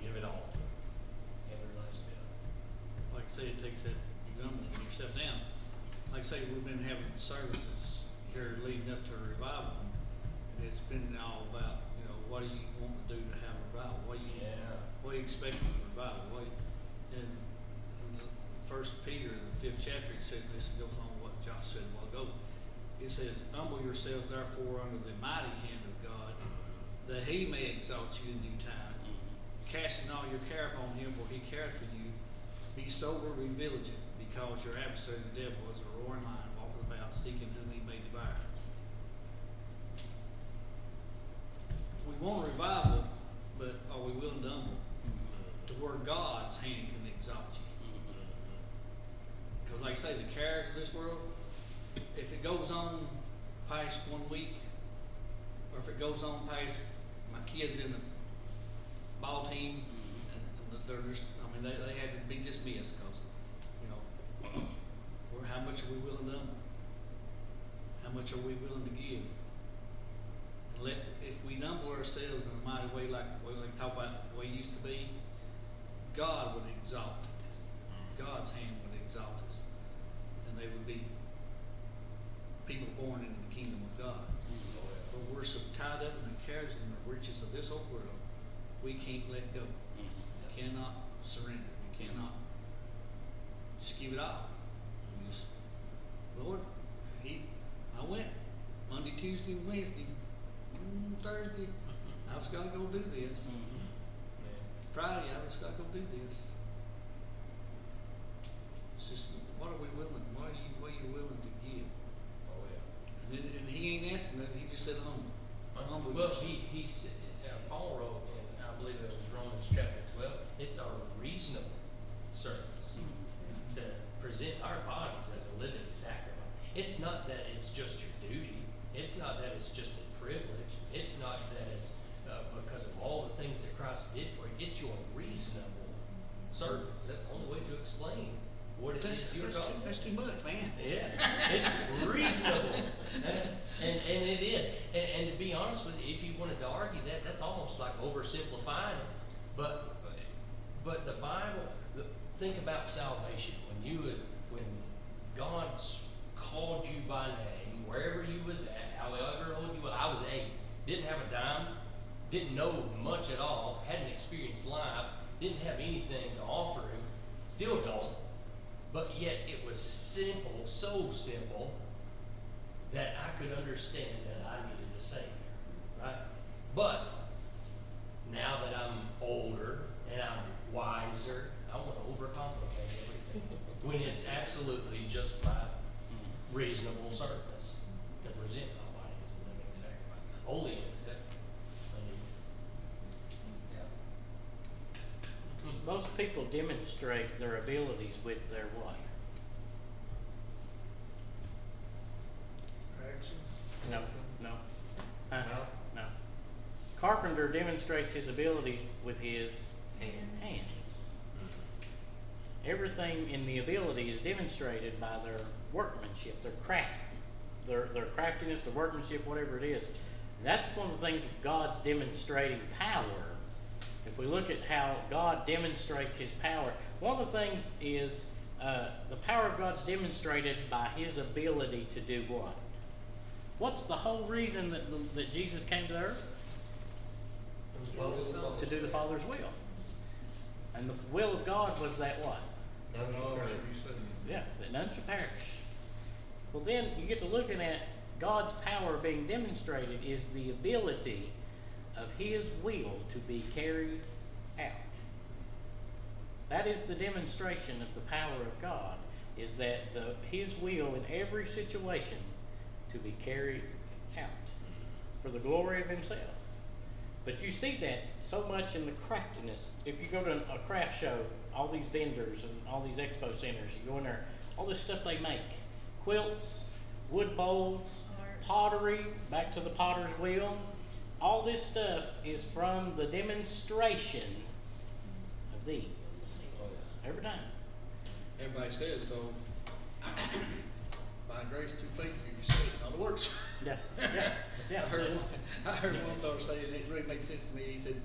give it all to Him. Every last bit. Like I say, it takes that grumbling yourself down. Like I say, we've been having services here leading up to a revival. And it's been all about, you know, what do you want to do to have a revival? What do you, Yeah. what do you expect from a revival? And in the First Peter, the 5th chapter, it says, this goes on what Josh said a while ago. It says, humble yourselves therefore under the mighty hand of God, that he may exalt you in due time, casting all your care upon him, for he careth for you. Be sober, be vigilant, because your adversary the devil is a roaring lion, walking about, seeking whom he may devour. We want a revival, but are we willing to humble to where God's hand can exalt you? Because like I say, the cares of this world, if it goes on past 1 week, or if it goes on past my kids in the ball team, and they're just, I mean, they had to be dismissed because, you know, how much are we willing to humble? How much are we willing to give? If we humble ourselves in a mighty way, like we talk about the way it used to be, God would exalt it. God's hand would exalt us. And they would be people born into the kingdom of God. But we're so tied up in the cares and the riches of this whole world, we can't let go. We cannot surrender. We cannot just give it all. We just, Lord, I went Monday, Tuesday, Wednesday, Thursday, I was going to go do this. Friday, I was going to go do this. It's just, what are we willing? What are you willing to give? Oh yeah. And he ain't asking that. He just said humble. Humble Well, yourself. he said, Paul wrote, and I believe it was Romans chapter 12, it's our reasonable service to present our bodies as a living sacrifice. It's not that it's just your duty. It's not that it's just a privilege. It's not that it's because of all the things that Christ did for you. It's your reasonable service. That's the only way to explain what it is you're talking about. That's too much, man. Yeah, it's reasonable, and it is. And to be honest with you, if you wanted to argue that, that's almost like oversimplifying it. But the Bible, think about salvation. When God called you by name, wherever you was at, however old you were, I was 8, didn't have a dime, didn't know much at all, hadn't experienced life, didn't have anything to offer him, still don't. But yet it was simple, so simple, that I could understand that I needed a Savior, right? But now that I'm older and I'm wiser, I want to overcomplicate everything when it's absolutely just my reasonable service to present my body as a living sacrifice, holy and acceptable. Most people demonstrate their abilities with their what? Actions. No. No. Carpenter demonstrates his abilities with his hands. Everything in the ability is demonstrated by their workmanship, their craft, their craftiness, their workmanship, whatever it is. That's one of the things of God's demonstrating power. If we look at how God demonstrates his power, one of the things is the power of God's demonstrated by his ability to do what? What's the whole reason that Jesus came to earth? To do the Father's will. And the will of God was that what? Yeah, that none should perish. Well, then you get to looking at God's power being demonstrated is the ability of his will to be carried out. That is the demonstration of the power of God, is that his will in every situation to be carried out for the glory of himself. But you see that so much in the craftiness. If you go to a craft show, all these vendors and all these expo centers, you go in there, all this stuff they make, quilts, wood bowls, pottery, back to the potter's wheel, all this stuff is from the demonstration of these. Every time. Everybody says, so, by grace through faith you receive. In other words, Yeah. I heard one fellow say, and it really made sense to me. He said,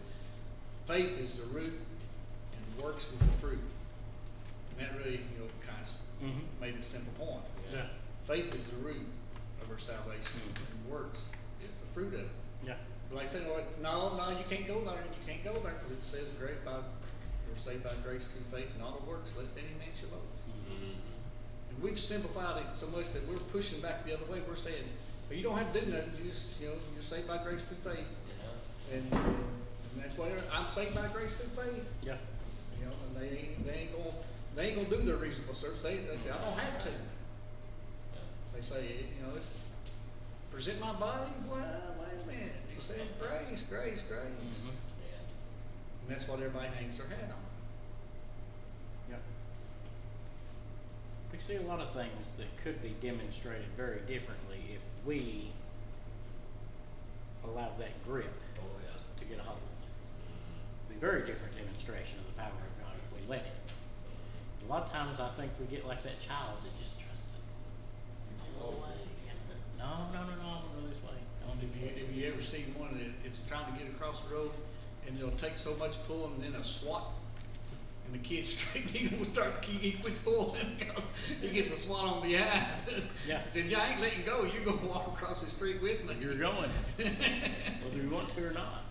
faith is the root and works is the fruit. And that really, kind of made a simple point. Yeah. Faith is the root of our salvation, and works is the fruit of it. Yeah. But like I said, no, you can't go there, you can't go there, because it says great by, we're saved by grace through faith, not of works, lest any man should boast. And we've simplified it so much that we're pushing back the other way. We're saying, well, you don't have to do nothing. You just, you're saved by grace through faith. Yeah. And that's why I'm saved by grace through faith. Yeah. You know, and they ain't gonna do their reasonable search. They say, I don't have to. They say, let's present my body. Well, wait a minute. He says grace. Mm-hmm. And that's what everybody hangs their hat on. Yep. We see a lot of things that could be demonstrated very differently if we allowed that grip Oh, yeah. to get a hold. It'd be a very different demonstration of the power of God if we let it. A lot of times I think we get like that child that just trusts it. No way. No, I'm gonna go this way. If you ever see one that is trying to get across the road and it'll take so much pulling and then a swat and the kid straight, he quits pulling because he gets the swat on behind. Yeah. Said, I ain't letting go, you're gonna walk across the street with me. You're going, whether you want to or not.